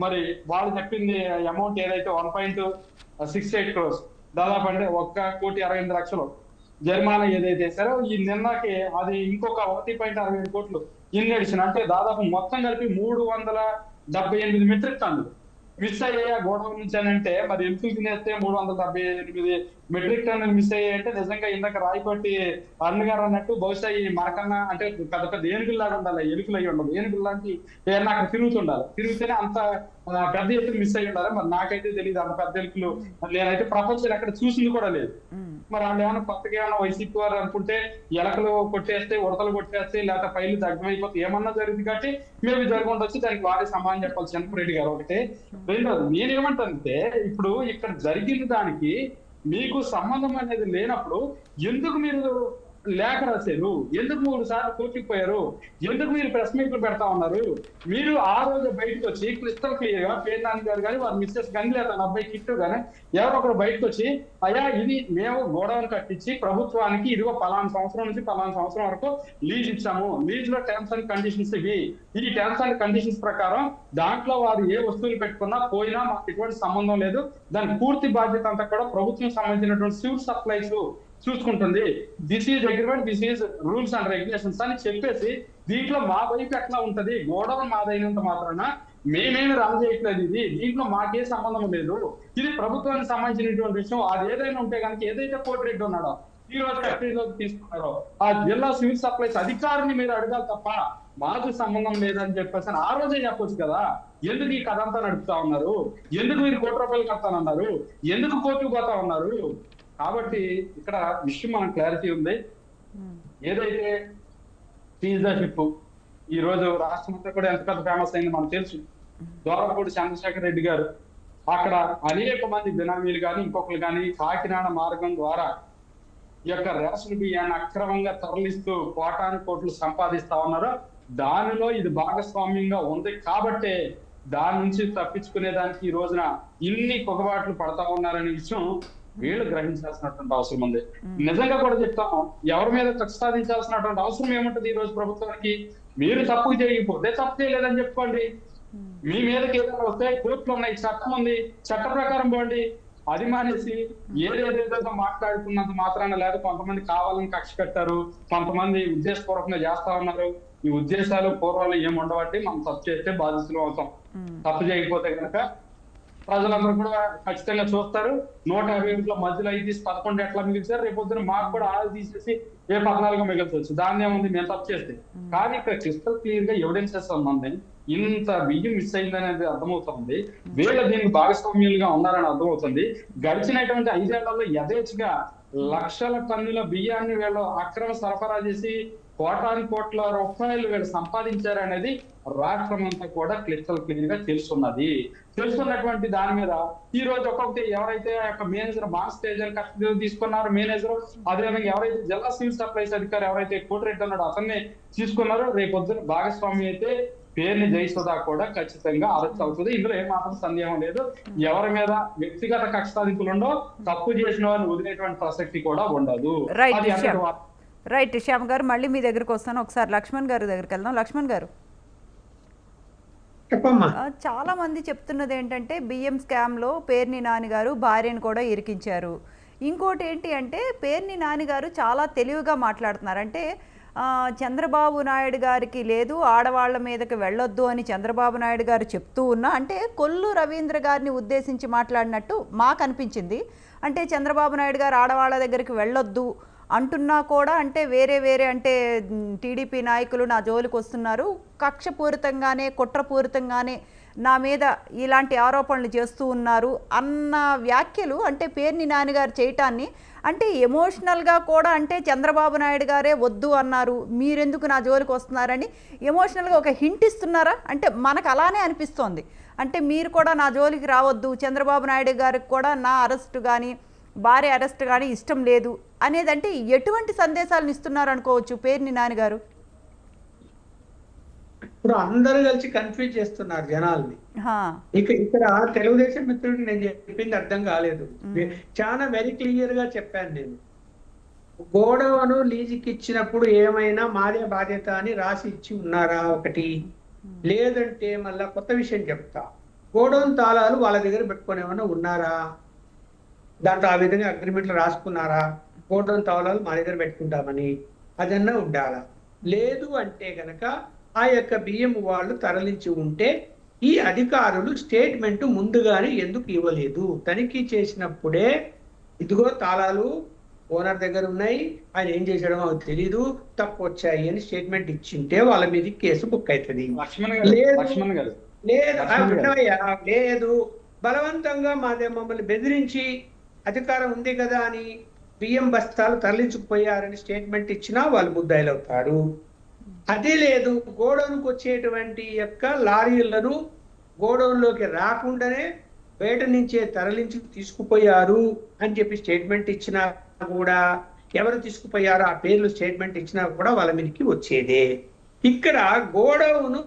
మరి వాళ్ళు చెప్పింది అమౌంట్ ఏదైతే 1.68 crores దాదాపు అంటే 1,68,00,000 జరిమానా ఏదైతే వేశారో, ఈ నిన్నకి అది ఇంకొక 1.67 కోట్లు ఇన్ అడిషన్, అంటే దాదాపు మొత్తం కలిపి 378 మెట్రిక్ టన్నులు మిస్ అయ్యాయి గోడౌన్ నుంచి అని అంటే, మరి ఎంపీ తినేస్తే 378 మెట్రిక్ టన్నులు మిస్ అయ్యాయంటే నిజంగా ఇందాక రాయపట్టి అరుణ్ గారు అన్నట్టు బహుశా ఈ మనకన్నా అంటే పెద్ద పెద్ద ఏనుగుల్లాగా ఉండాలి, ఎలుకలు అయ్యి ఉండదు. ఏనుగులాంటి ఏమన్నా అక్కడ తిరుగుతుండాలి, తిరిగితేనే అంత పెద్ద ఎత్తులు మిస్ అయ్యి ఉండాలి. మరి నాకైతే తెలియదు అంత పెద్ద ఎలుకలు, నేనైతే ప్రపంచంలో ఎక్కడ చూసింది కూడా లేదు. మరి వాళ్ళు ఏమైనా కొత్తగా ఏమైనా వైసీపీ వారు అనుకుంటే ఎలకలు కొట్టేస్తే, ఉడతలు కొట్టేస్తే, లేకపోతే పైలు దగ్గమైపోతే ఏమన్నా జరిగింది కాబట్టి మేబీ జరుగుండొచ్చు, దానికి వారే సమాధానం చెప్పాలి చిన్నపరెడ్డి గారు ఒకటే. రెండోది నేనేమంటానంటే, ఇప్పుడు ఇక్కడ జరిగిన దానికి మీకు సంబంధం అనేది లేనప్పుడు ఎందుకు మీరు లేఖ రాశారు? ఎందుకు 3 సార్లు కోర్టుకు పోయారు? ఎందుకు మీరు ప్రెస్ మీట్లు పెడతా ఉన్నారు? మీరు ఆ రోజు బయటకు వచ్చి క్రిస్టల్ క్లియర్ గా పేరు నాని గారు కానీ వారి మిస్సెస్ గని లేదా అబ్బాయి కిట్టు కానీ ఎవరో ఒకరు బయటకు వచ్చి, అయ్యా ఇది మేము గోడౌన్ కట్టించి ప్రభుత్వానికి ఇదిగో పలానా సంవత్సరం నుంచి పలానా సంవత్సరం వరకు లీజ్ ఇచ్చాము, లీజ్ లో టర్మ్స్ అండ్ కండిషన్స్ ఇవి, ఈ టర్మ్స్ అండ్ కండిషన్స్ ప్రకారం దాంట్లో వారు ఏ వస్తువులు పెట్టుకున్నా పోయినా మాకు ఎటువంటి సంబంధం లేదు, దాని పూర్తి బాధ్యత అంతా కూడా ప్రభుత్వం సంబంధించినటువంటి సివిల్ సప్లైస్ చూసుకుంటుంది. This is agreement, this is rules and regulations అని చెప్పేసి దీంట్లో మా వైపు ఎట్లా ఉంటది, గోడౌన్ మాదైనంత మాత్రాన మేమేమి రన్ చేయట్లేదు, దీంట్లో మాకే సంబంధం లేదు, ఇది ప్రభుత్వానికి సంబంధించినటువంటి విషయం. అది ఏదైనా ఉంటే కనుక ఏదైతే కోటిరెడ్డి ఉన్నాడో ఈ రోజు కస్టడీలోకి తీసుకున్నారో ఆ జిల్లా సివిల్ సప్లైస్ అధికారిని మీరు అడగాలి తప్ప మాకు సంబంధం లేదని చెప్పేసి ఆ రోజే చెప్పొచ్చు కదా. ఎందుకు ఈ కథ అంతా నడుపుతా ఉన్నారు, ఎందుకు మీరు ₹1 కడతానన్నారు, ఎందుకు కోర్టుకు పోతా ఉన్నారు? కాబట్టి ఇక్కడ విషయం మనకు క్లారిటీ ఉంది. ఏదైతే షిప్ ఈ రోజు రాష్ట్రం అంతా కూడా ఎంత పెద్ద ఫేమస్ అయింది మనకు తెలుసు. దోరపూడి చంద్రశేఖర్ రెడ్డి గారు అక్కడ అనేక మంది బినామీలు కానీ ఇంకొకరు కానీ కాకినాడ మార్గం ద్వారా ఈ యొక్క రేషన్ బియ్యాన్ని అక్రమంగా తరలిస్తూ కోట్లు సంపాదిస్తా ఉన్నారు. దానిలో ఇది భాగస్వామ్యంగా ఉంది కాబట్టే దాని నుంచి తప్పించుకునే దానికి ఈ రోజున ఇన్ని పొగబాట్లు పడతా ఉన్నారనే విషయం వీళ్ళు గ్రహించాల్సినటువంటి అవసరం ఉంది. నిజంగా కూడా చెప్తాము, ఎవరి మీద కక్ష సాధించాల్సినటువంటి అవసరం ఏముంటది ఈ రోజు ప్రభుత్వానికి? మీరు తప్పు చేయకపోతే తప్పు చేయలేదని చెప్పుకోండి. మీ మీదకి ఏదైనా వస్తే కోర్టులో ఉన్నాయి, చట్టం ఉంది, చట్ట ప్రకారం పోండి. అది మానేసి ఏదేదో మాట్లాడుకున్నంత మాత్రాన లేదా కొంతమంది కావాలని కక్ష పెట్టారు, కొంతమంది ఉద్దేశపూర్వకంగా చేస్తా ఉన్నారు. ఈ ఉద్దేశాలు పూర్వాలు ఏమి ఉండబట్టి మనం తప్పు చేస్తే బాధితులు అవుతాం. తప్పు చేయకపోతే కనుక ప్రజలందరూ కూడా ఖచ్చితంగా చూస్తారు. 150 మధ్యలో 5 తీసి 11 ఎట్లా మిగిల్చారు, రేపొద్దున మాకు కూడా 6 తీసేసి 14 మిగిల్చవచ్చు. దాన్ని ఏముంది మేము తప్పు చేస్తే. కానీ ఇక్కడ క్రిస్టల్ క్లియర్ గా ఎవిడెన్సెస్ ఉంది. ఇంత బియ్యం మిస్ అయిందనేది అర్థమవుతుంది. వీళ్ళ దీనికి భాగస్వామ్యులుగా ఉన్నారని అర్థమవుతుంది. గడిచినటువంటి 5 ఏళ్లలో యథేచ్ఛగా లక్షల టన్నుల బియ్యాన్ని వీళ్ళు అక్రమ సరఫరా చేసి కోట్ల రూపాయలు వీళ్ళు సంపాదించారనేది రాష్ట్రం అంతా కూడా క్లిస్టల్ క్లియర్ గా తెలుసుకున్నటువంటి దాని మీద ఈ రోజు ఒక్కొక్కటి ఎవరైతే మేనేజర్ బాన్స్ స్టేజర్ కస్టడీలో తీసుకున్నారో మేనేజర్, అదేవిధంగా ఎవరైతే జిల్లా సివిల్ సప్లైస్ అధికారి ఎవరైతే కోటిరెడ్డి ఉన్నాడో అతన్ని తీసుకున్నారో రేపొద్దున భాగస్వామి అయితే పేరుని జయసుధా కూడా ఖచ్చితంగా అరెస్ట్ అవుతుంది. ఇందులో ఏమాత్రం సందేహం లేదు. ఎవరి మీద వ్యక్తిగత కక్ష సాధింపులు ఉండో, తప్పు చేసిన వారిని వదిలేటువంటి ప్రసక్తి కూడా ఉండదు. రైట్ శ్యామ్ గారు, మళ్ళీ మీ దగ్గరకు వస్తాను. ఒకసారి లక్ష్మణ్ గారి దగ్గరికి వెళ్దాం. లక్ష్మణ్ గారు, చాలా మంది చెప్తున్నది ఏంటంటే బియ్యం స్కామ్లో పేర్ని నాని గారు భార్యను కూడా ఇరికించారు. ఇంకోటి ఏంటి అంటే పేర్ని నాని గారు చాలా తెలివిగా మాట్లాడుతున్నారు. అంటే చంద్రబాబు నాయుడు గారికి లేదు, ఆడవాళ్ల మీదకి వెళ్ళొద్దు అని చంద్రబాబు నాయుడు గారు చెప్తూ ఉన్నా అంటే కొల్లు రవీంద్ర గారిని ఉద్దేశించి మాట్లాడినట్టు మాకు అనిపించింది. అంటే చంద్రబాబు నాయుడు గారు ఆడవాళ్ళ దగ్గరికి వెళ్ళొద్దు అంటున్నా కూడా అంటే వేరే అంటే టీడీపీ నాయకులు నా జోలికి వస్తున్నారు, కక్షపూరితంగానే కుట్రపూరితంగానే నా మీద ఇలాంటి ఆరోపణలు చేస్తూ ఉన్నారు అన్న వ్యాఖ్యలు అంటే పేర్ని నాన్నగారు చేయటాన్ని అంటే ఎమోషనల్గా కూడా అంటే చంద్రబాబు నాయుడు గారే వద్దు అన్నారు, మీరెందుకు నా జోలికి వస్తున్నారని ఎమోషనల్గా ఒక హింట్ ఇస్తున్నారా? అంటే మనకు అలానే అనిపిస్తోంది. అంటే మీరు కూడా నా జోలికి రావద్దు, చంద్రబాబు నాయుడు గారికి కూడా నా అరెస్టు కానీ భార్య అరెస్ట్ కానీ ఇష్టం లేదు అనేది అంటే ఎటువంటి సందేశాలను ఇస్తున్నారు అనుకోవచ్చు పేర్ని నాన్నగారు? ఇప్పుడు అందరూ కలిసి కన్ఫ్యూజ్ చేస్తున్నారు జనాల్ని. ఇక్కడ తెలుగుదేశం మిత్రుడికి నేను చెప్పింది అర్థం కాలేదు. చాలా వెరీ క్లియర్ గా చెప్పాను నేను. గోడౌను లీజుకి ఇచ్చినప్పుడు ఏమైనా మాదే బాధ్యత అని రాసి ఇచ్చి ఉన్నారా ఒకటి, లేదంటే మళ్ళా కొత్త విషయం చెప్తా, గోడౌన్ తాళాలు వాళ్ళ దగ్గర పెట్టుకొని ఏమైనా ఉన్నారా, దాంట్లో ఆ విధంగా అగ్రిమెంట్లు రాసుకున్నారా, గోడౌన్ తాళాలు మా దగ్గర పెట్టుకుంటామని అదన్నా ఉండాలా. లేదు అంటే గనక ఆ యొక్క బియ్యం వాళ్ళు తరలించి ఉంటే ఈ అధికారులు స్టేట్మెంట్ ముందుగానే ఎందుకు ఇవ్వలేదు? తనిఖీ చేసినప్పుడే ఇదిగో తాళాలు ఓనర్ దగ్గర ఉన్నాయి, ఆయన ఏం చేశాడో మాకు తెలీదు, తప్పు వచ్చాయి అని స్టేట్మెంట్ ఇచ్చింటే వాళ్ళ మీద కేసు బుక్ అవుతుంది. లేదు బలవంతంగా మమ్మల్ని బెదిరించి అధికారం ఉంది కదా అని బియ్యం బస్తాలు తరలించుకుపోయారని స్టేట్మెంట్ ఇచ్చినా వాళ్ళు ముద్దాయిలు అవుతారు. అదే లేదు, గోడౌన్కి వచ్చేటువంటి యొక్క లారీలను గోడౌన్లోకి రాకుండానే బయట నుంచే తరలించి తీసుకుపోయారు అని చెప్పి స్టేట్మెంట్ ఇచ్చినా కూడా, ఎవరు తీసుకుపోయారో ఆ పేర్లు స్టేట్మెంట్ ఇచ్చినా కూడా వాళ్ళ మీదకి వచ్చేదే. ఇక్కడ గోడౌను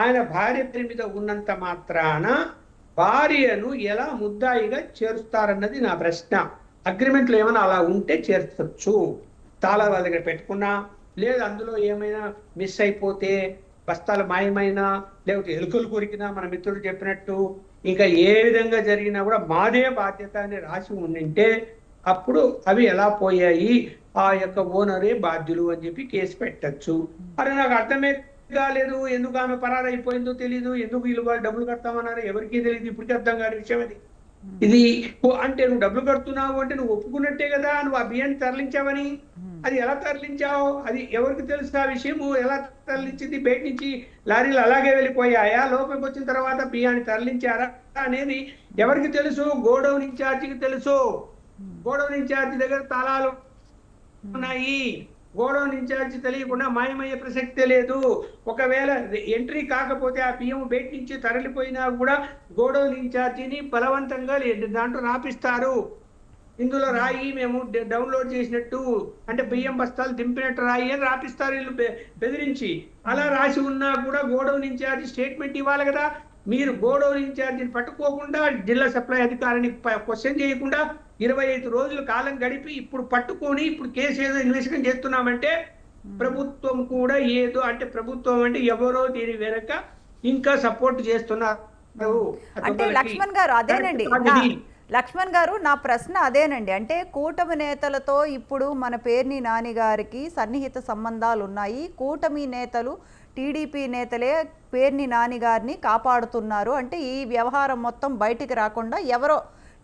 ఆయన భార్య పేరు మీద ఉన్నంత మాత్రాన భార్యను ఎలా ముద్దాయిగా చేరుస్తారన్నది నా ప్రశ్న. అగ్రిమెంట్లు ఏమైనా అలా ఉంటే చేర్చచ్చు, తాళా వాళ్ళ దగ్గర పెట్టుకున్నా, లేదు అందులో ఏమైనా మిస్ అయిపోతే బస్తాలు మాయమైనా, లేకపోతే ఎలుకలు కొరికినా మన మిత్రుడు చెప్పినట్టు ఇంకా ఏ విధంగా జరిగినా కూడా మాదే బాధ్యత అని రాసి ఉండింటే అప్పుడు అవి ఎలా పోయాయి, ఆ యొక్క ఓనరే బాధ్యులు అని చెప్పి కేసు పెట్టచ్చు. అరే నాకు అర్థమే కాలేదు, ఎందుకు ఆమె పరారైపోయిందో తెలీదు, ఎందుకు వీళ్ళు వాళ్ళు డబ్బులు కడతామన్నారు ఎవరికీ తెలియదు, ఇప్పటికీ అర్థం కాని విషయం అది. ఇది అంటే నువ్వు డబ్బులు కడుతున్నావు అంటే నువ్వు ఒప్పుకున్నట్టే కదా నువ్వు ఆ బియ్యాన్ని తరలించావని. అది ఎలా తరలించావు, అది ఎవరికి తెలుసు ఆ విషయము, ఎలా తరలించింది, బయట నుంచి లారీలు అలాగే వెళ్ళిపోయాయా, లోపలికి వచ్చిన తర్వాత బియ్యాన్ని తరలించారా అనేది ఎవరికి తెలుసు, గోడౌన్ ఇన్ఛార్జికి తెలుసు. గోడౌన్ ఇన్ఛార్జి దగ్గర తాళాలు ఉన్నాయి. గోడౌన్ ఇన్ఛార్జి తెలియకుండా మాయమయ్యే ప్రసక్తే లేదు. ఒకవేళ ఎంట్రీ కాకపోతే ఆ బియ్యం బయట నుంచి తరలిపోయినా కూడా గోడౌన్ ఇన్ఛార్జిని బలవంతంగా దాంట్లో రాపిస్తారు. ఇందులో రాయి మేము డౌన్లోడ్ చేసినట్టు, అంటే బియ్యం బస్తాలు దింపినట్టు రాయి అని రాపిస్తారు వీళ్ళు బెదిరించి. అలా రాసి ఉన్నా కూడా గోడౌన్ ఇన్ఛార్జి స్టేట్మెంట్ ఇవ్వాలి కదా. మీరు గోడౌన్ ఇన్ఛార్జిని పట్టుకోకుండా, జిల్లా సప్లై అధికారిని క్వశ్చన్ చేయకుండా 25 రోజులు కాలం గడిపి ఇప్పుడు పట్టుకొని ఇప్పుడు కేసు ఏదో ఇన్వెస్టిగేషన్ చేస్తున్నామంటే ప్రభుత్వం కూడా ఏదో, అంటే ప్రభుత్వం అంటే ఎవరో దీని వెనక ఇంకా సపోర్ట్ చేస్తున్నారు. అంటే లక్ష్మణ్ గారు అదేనండి, లక్ష్మణ్ గారు నా ప్రశ్న అదేనండి. అంటే కూటమి నేతలతో ఇప్పుడు మన పేర్ని నాని గారికి సన్నిహిత సంబంధాలు ఉన్నాయి. కూటమి నేతలు, టీడీపీ నేతలే పేర్ని నాని గారిని కాపాడుతున్నారు. అంటే ఈ వ్యవహారం మొత్తం బయటికి రాకుండా ఎవరో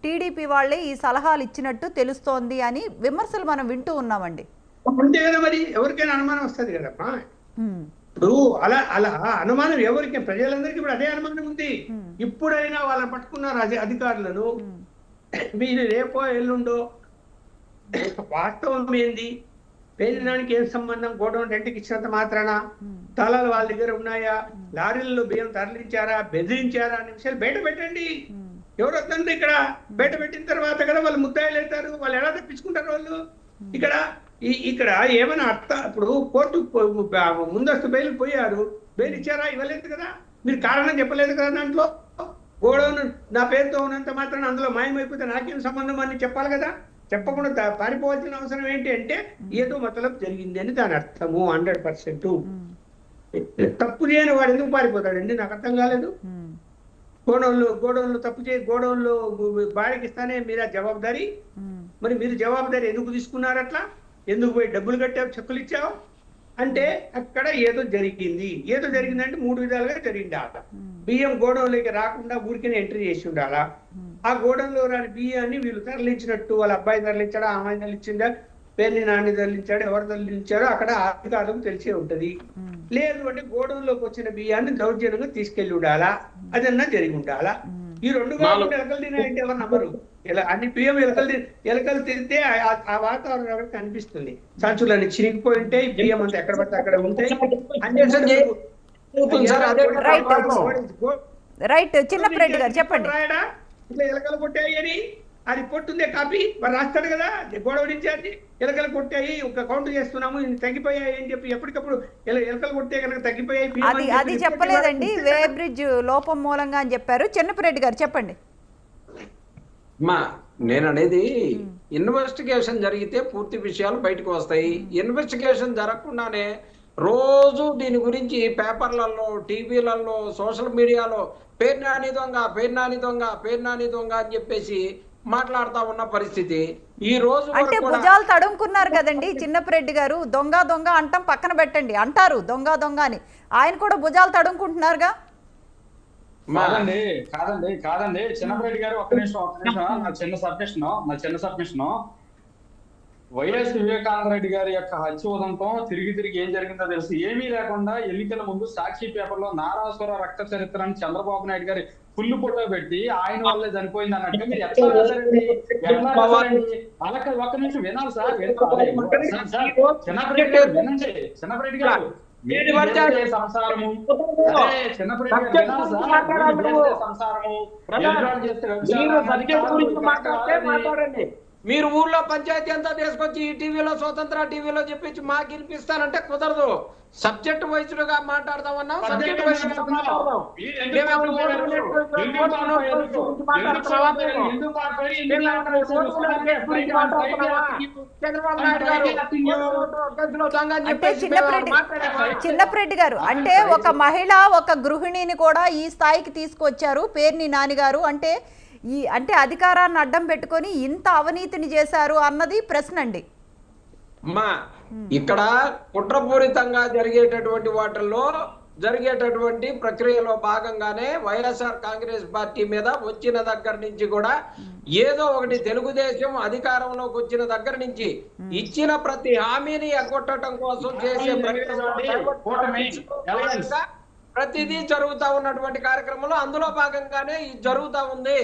టీడీపీ వాళ్ళే ఈ సలహాలు ఇచ్చినట్టు తెలుస్తోంది అని విమర్శలు మనం వింటూ ఉన్నామండి. అంతే కదా, మరి ఎవరికైనా అనుమానం వస్తుంది కదమ్మా. ఇప్పుడు అలా అలా అనుమానం ఎవరికి, ప్రజలందరికీ ఇప్పుడు అదే అనుమానం ఉంది. ఇప్పుడైనా వాళ్ళని పట్టుకున్నారు అధికారులను. మీరు రేపో ఎల్లుండో వాస్తవం ఏంది, పేరినానికి ఏం సంబంధం, గోడౌన్ రెంట్కి ఇచ్చినంత మాత్రాన తాళాలు వాళ్ళ దగ్గర ఉన్నాయా, లారీల్లో బియ్యం తరలించారా, బెదిరించారా అనే విషయాలు బయట పెట్టండి. ఎవరు వద్దండి, ఇక్కడ బయట పెట్టిన తర్వాత కదా వాళ్ళు ముద్దాయిలు అవుతారు. వాళ్ళు ఎలా తప్పించుకుంటారు వాళ్ళు? ఇక్కడ ఏమైనా ఇప్పుడు కోర్టు ముందస్తు బెయిల్ పోయారు, బెయిల్ ఇచ్చారా, ఇవ్వలేదు కదా. మీరు కారణం చెప్పలేదు కదా. దాంట్లో గోడౌన్ నా పేరుతో ఉన్నంత మాత్రం అందులో మాయమైపోతే నాకేం సంబంధం అని చెప్పాలి కదా. చెప్పకుండా పారిపోవాల్సిన అవసరం ఏంటి అంటే ఏదో మతలబ్ జరిగింది అని దాని అర్థము. 100% తప్పు చేయని వాడు ఎందుకు పారిపోతాడండి, నాకు అర్థం కాలేదు. గోడౌన్లో తప్పు చేయి, గోడౌన్లో బాడికి ఇస్తానే మీరా జవాబుదారీ. మరి మీరు జవాబుదారీ ఎందుకు తీసుకున్నారు? అట్లా ఎందుకు పోయి డబ్బులు కట్టావు, చెక్కులు ఇచ్చావు అంటే అక్కడ ఏదో జరిగింది. ఏదో జరిగిందంటే 3 విధాలుగా జరిగింది. బియ్యం గోడౌన్లోకి రాకుండా ఊరికే ఎంట్రీ చేసి ఉండాలా. ఆ గోడౌన్లో రాని బియ్యాన్ని వీళ్ళు తరలించినట్టు, వాళ్ళ అబ్బాయి తరలించాడా, అమ్మాయి తరలించిందా, పేర్ని నాని తరలించాడు, ఎవరు తరలించారో అక్కడ అధికారులకు తెలిసే ఉంటది. లేదు అంటే గోడౌన్లోకి వచ్చిన బియ్యాన్ని దౌర్జన్యంగా తీసుకెళ్లి ఉండాలా, అదన్నా జరిగి ఉండాలా. ఈ 2 కాకుండా ఎలకలు తినాయంటే ఎవరు నమ్మరు. అన్ని బియ్యం ఎలకలు తిరిగితే ఆ వాతావరణం ఎవరికి కనిపిస్తుంది. సంచులన్నీ చిరిగిపోయి ఉంటాయి, బియ్యం అంతా ఎక్కడ పడితే అక్కడ ఉంటాయి. రైట్, చిన్నప్రెడ్డి గారు చెప్పండి. రాయడా ఇట్లా ఎలకలు కొట్టాయి అని ఆ రిపోర్ట్ ఉందే, కాపీ మరి రాస్తాడు కదా గోడౌన్ ఇన్ఛార్జి. ఎలకలు కొట్టాయి, ఒక కౌంట్ చేస్తున్నాము, తగ్గిపోయాయి అని చెప్పి ఎప్పటికప్పుడు ఎలకలు కొట్టే కనుక తగ్గిపోయాయి. అది చెప్పలేదండి, వే బ్రిడ్జ్ లోపం మూలంగా అని చెప్పారు. చిన్నప్రెడ్డి గారు చెప్పండి. నేను అనేది ఇన్వెస్టిగేషన్ జరిగితే పూర్తి విషయాలు బయటకు వస్తాయి. ఇన్వెస్టిగేషన్ జరగకుండానే రోజు దీని గురించి పేపర్లలో, టీవీలలో, సోషల్ మీడియాలో పేరు నాని దొంగ, పేరు నాని దొంగ, పేరు నాని దొంగ అని చెప్పేసి మాట్లాడుతా ఉన్న పరిస్థితి ఈ రోజు. అంటే భుజాలు తడుముకున్నారు కదండి చిన్నప్రెడ్డి గారు. దొంగ దొంగ అంటాం పక్కన పెట్టండి, అంటారు దొంగ దొంగ అని. ఆయన కూడా భుజాలు తడుముకుంటున్నారుగా. కాదండి చిన్నప్రెడ్డి గారు, ఒక్క నిమిషం. నా చిన్న సబ్మిషన్ వైఎస్ వివేకానంద రెడ్డి గారి యొక్క హత్యోదంతం తిరిగి ఏం జరిగిందో తెలుసు. ఏమీ లేకుండా ఎన్నికల ముందు సాక్షి పేపర్లో నారాసుర రక్త చరిత్ర అని చంద్రబాబు నాయుడు గారి ఫుల్ ఫోటో పెట్టి ఆయన వల్లే చనిపోయింది అన్నట్టు మీరు ఎట్లా రాశారండి? అలాగే ఒక్క నిమిషం వినాలి సార్. చిన్నప్రెడ్డి గారు వినండి. చిన్నప్రెడ్డి గారు సంసారము, చిన్నప్రెడ్డి గారు వినాలి సార్. మీరు ఊర్లో పంచాయతీ అంతా తీసుకొచ్చి ఈ టీవీలో, స్వతంత్ర టీవీలో చెప్పించి మాకు వినిపిస్తానంటే కుదరదు. సబ్జెక్ట్ వైజ్డ్ గా మాట్లాడదామన్నాం, సబ్జెక్ట్ వైజ్ చిన్నప్రెడ్డి గారు అంటే ఒక మహిళ, ఒక గృహిణిని కూడా ఈ స్థాయికి తీసుకొచ్చారు పేర్ని నాని గారు. అంటే ఈ అంటే అధికారాన్ని అడ్డం పెట్టుకొని ఇంత అవినీతిని చేశారు అన్నది ప్రశ్న అండి. అమ్మా ఇక్కడ కుట్రపూరితంగా జరిగేటటువంటి వాటిల్లో జరిగేటటువంటి ప్రక్రియలో భాగంగానే వైఎస్ఆర్ కాంగ్రెస్ పార్టీ మీద వచ్చిన దగ్గర నుంచి కూడా ఏదో ఒకటి తెలుగుదేశం అధికారంలోకి వచ్చిన దగ్గర నుంచి ఇచ్చిన ప్రతి హామీని ఎగ్గొట్టడం కోసం చేసే ప్రతిదీ జరుగుతా ఉన్నటువంటి కార్యక్రమంలో అందులో భాగంగానే ఇది జరుగుతా ఉంది.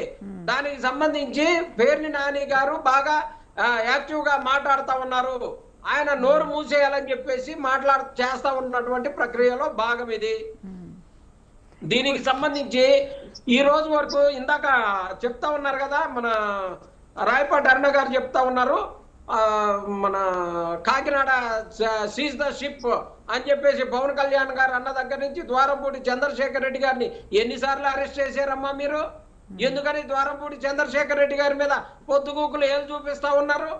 దానికి సంబంధించి పేర్ని నాని గారు బాగా యాక్టివ్ గా మాట్లాడుతా ఉన్నారు. ఆయన నోరు మూసేయాలని చెప్పేసి చేస్తా ఉన్నటువంటి ప్రక్రియలో భాగం ఇది. దీనికి సంబంధించి ఈ రోజు వరకు ఇందాక చెప్తా ఉన్నారు కదా, మన రాయపాటి అరుణ గారు చెప్తా ఉన్నారు, మన కాకినాడ సీజ్ ద షిప్ అని చెప్పేసి పవన్ కళ్యాణ్ గారు అన్న దగ్గర నుంచి ద్వారంపూడి చంద్రశేఖర్ రెడ్డి గారిని ఎన్నిసార్లు అరెస్ట్ చేశారమ్మా మీరు? ఎందుకని ద్వారంపూడి చంద్రశేఖర్ రెడ్డి గారి మీద పొద్దుగూకులు ఏం చూపిస్తా ఉన్నారు?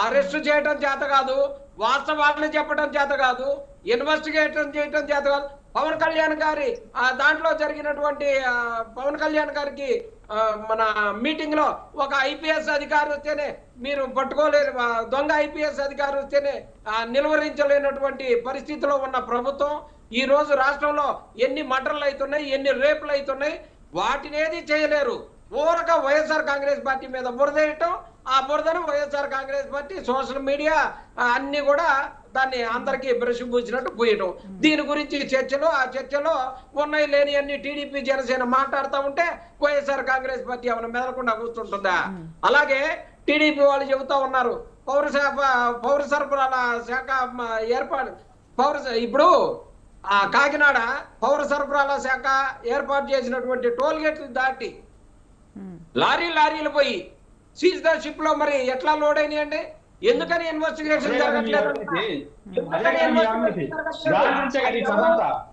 అరెస్ట్ చేయడం చేత కాదు, వాస్తవాలను చెప్పడం చేత కాదు, ఇన్వెస్టిగేషన్ చేయడం చేత కాదు. పవన్ కళ్యాణ్ గారి దాంట్లో జరిగినటువంటి పవన్ కళ్యాణ్ గారికి మన మీటింగ్ లో ఒక ఐపీఎస్ అధికారి వస్తేనే మీరు పట్టుకోలేరు, దొంగ ఐపీఎస్ అధికారి వస్తేనే నిలువరించలేనటువంటి పరిస్థితిలో ఉన్న ప్రభుత్వం ఈ రోజు రాష్ట్రంలో ఎన్ని మర్డర్లు అవుతున్నాయి, ఎన్ని రేపులు అవుతున్నాయి, వాటిని ఏది చేయలేరు. ఊరక వైఎస్ఆర్ కాంగ్రెస్ పార్టీ మీద బురదేయటం, ఆ బురదను YSR Congress party social media అన్ని కూడా దాన్ని అందరికీ బ్రష్ పూసినట్టు పోయటం. దీని గురించి చర్చలో ఆ చర్చలో ఉన్నాయి లేని అన్ని టీడీపీ జనసేన మాట్లాడుతూ ఉంటే వైఎస్ఆర్ కాంగ్రెస్ పార్టీ ఏమైనా మెదలకుండా కూర్చుంటుందా? అలాగే టీడీపీ వాళ్ళు చెబుతా ఉన్నారు పౌర సరఫరాల శాఖ ఏర్పాటు ఇప్పుడు కాకినాడ పౌర సరఫరాల శాఖ ఏర్పాటు చేసినటువంటి టోల్ గేట్లు దాటి లారీలు పోయి సీజ్ ద షిప్ లో మరి ఎట్లా లోడ్ అయినాయండి? ఎందుకని ఇన్వెస్టిగేషన్ జరగట్లేదు?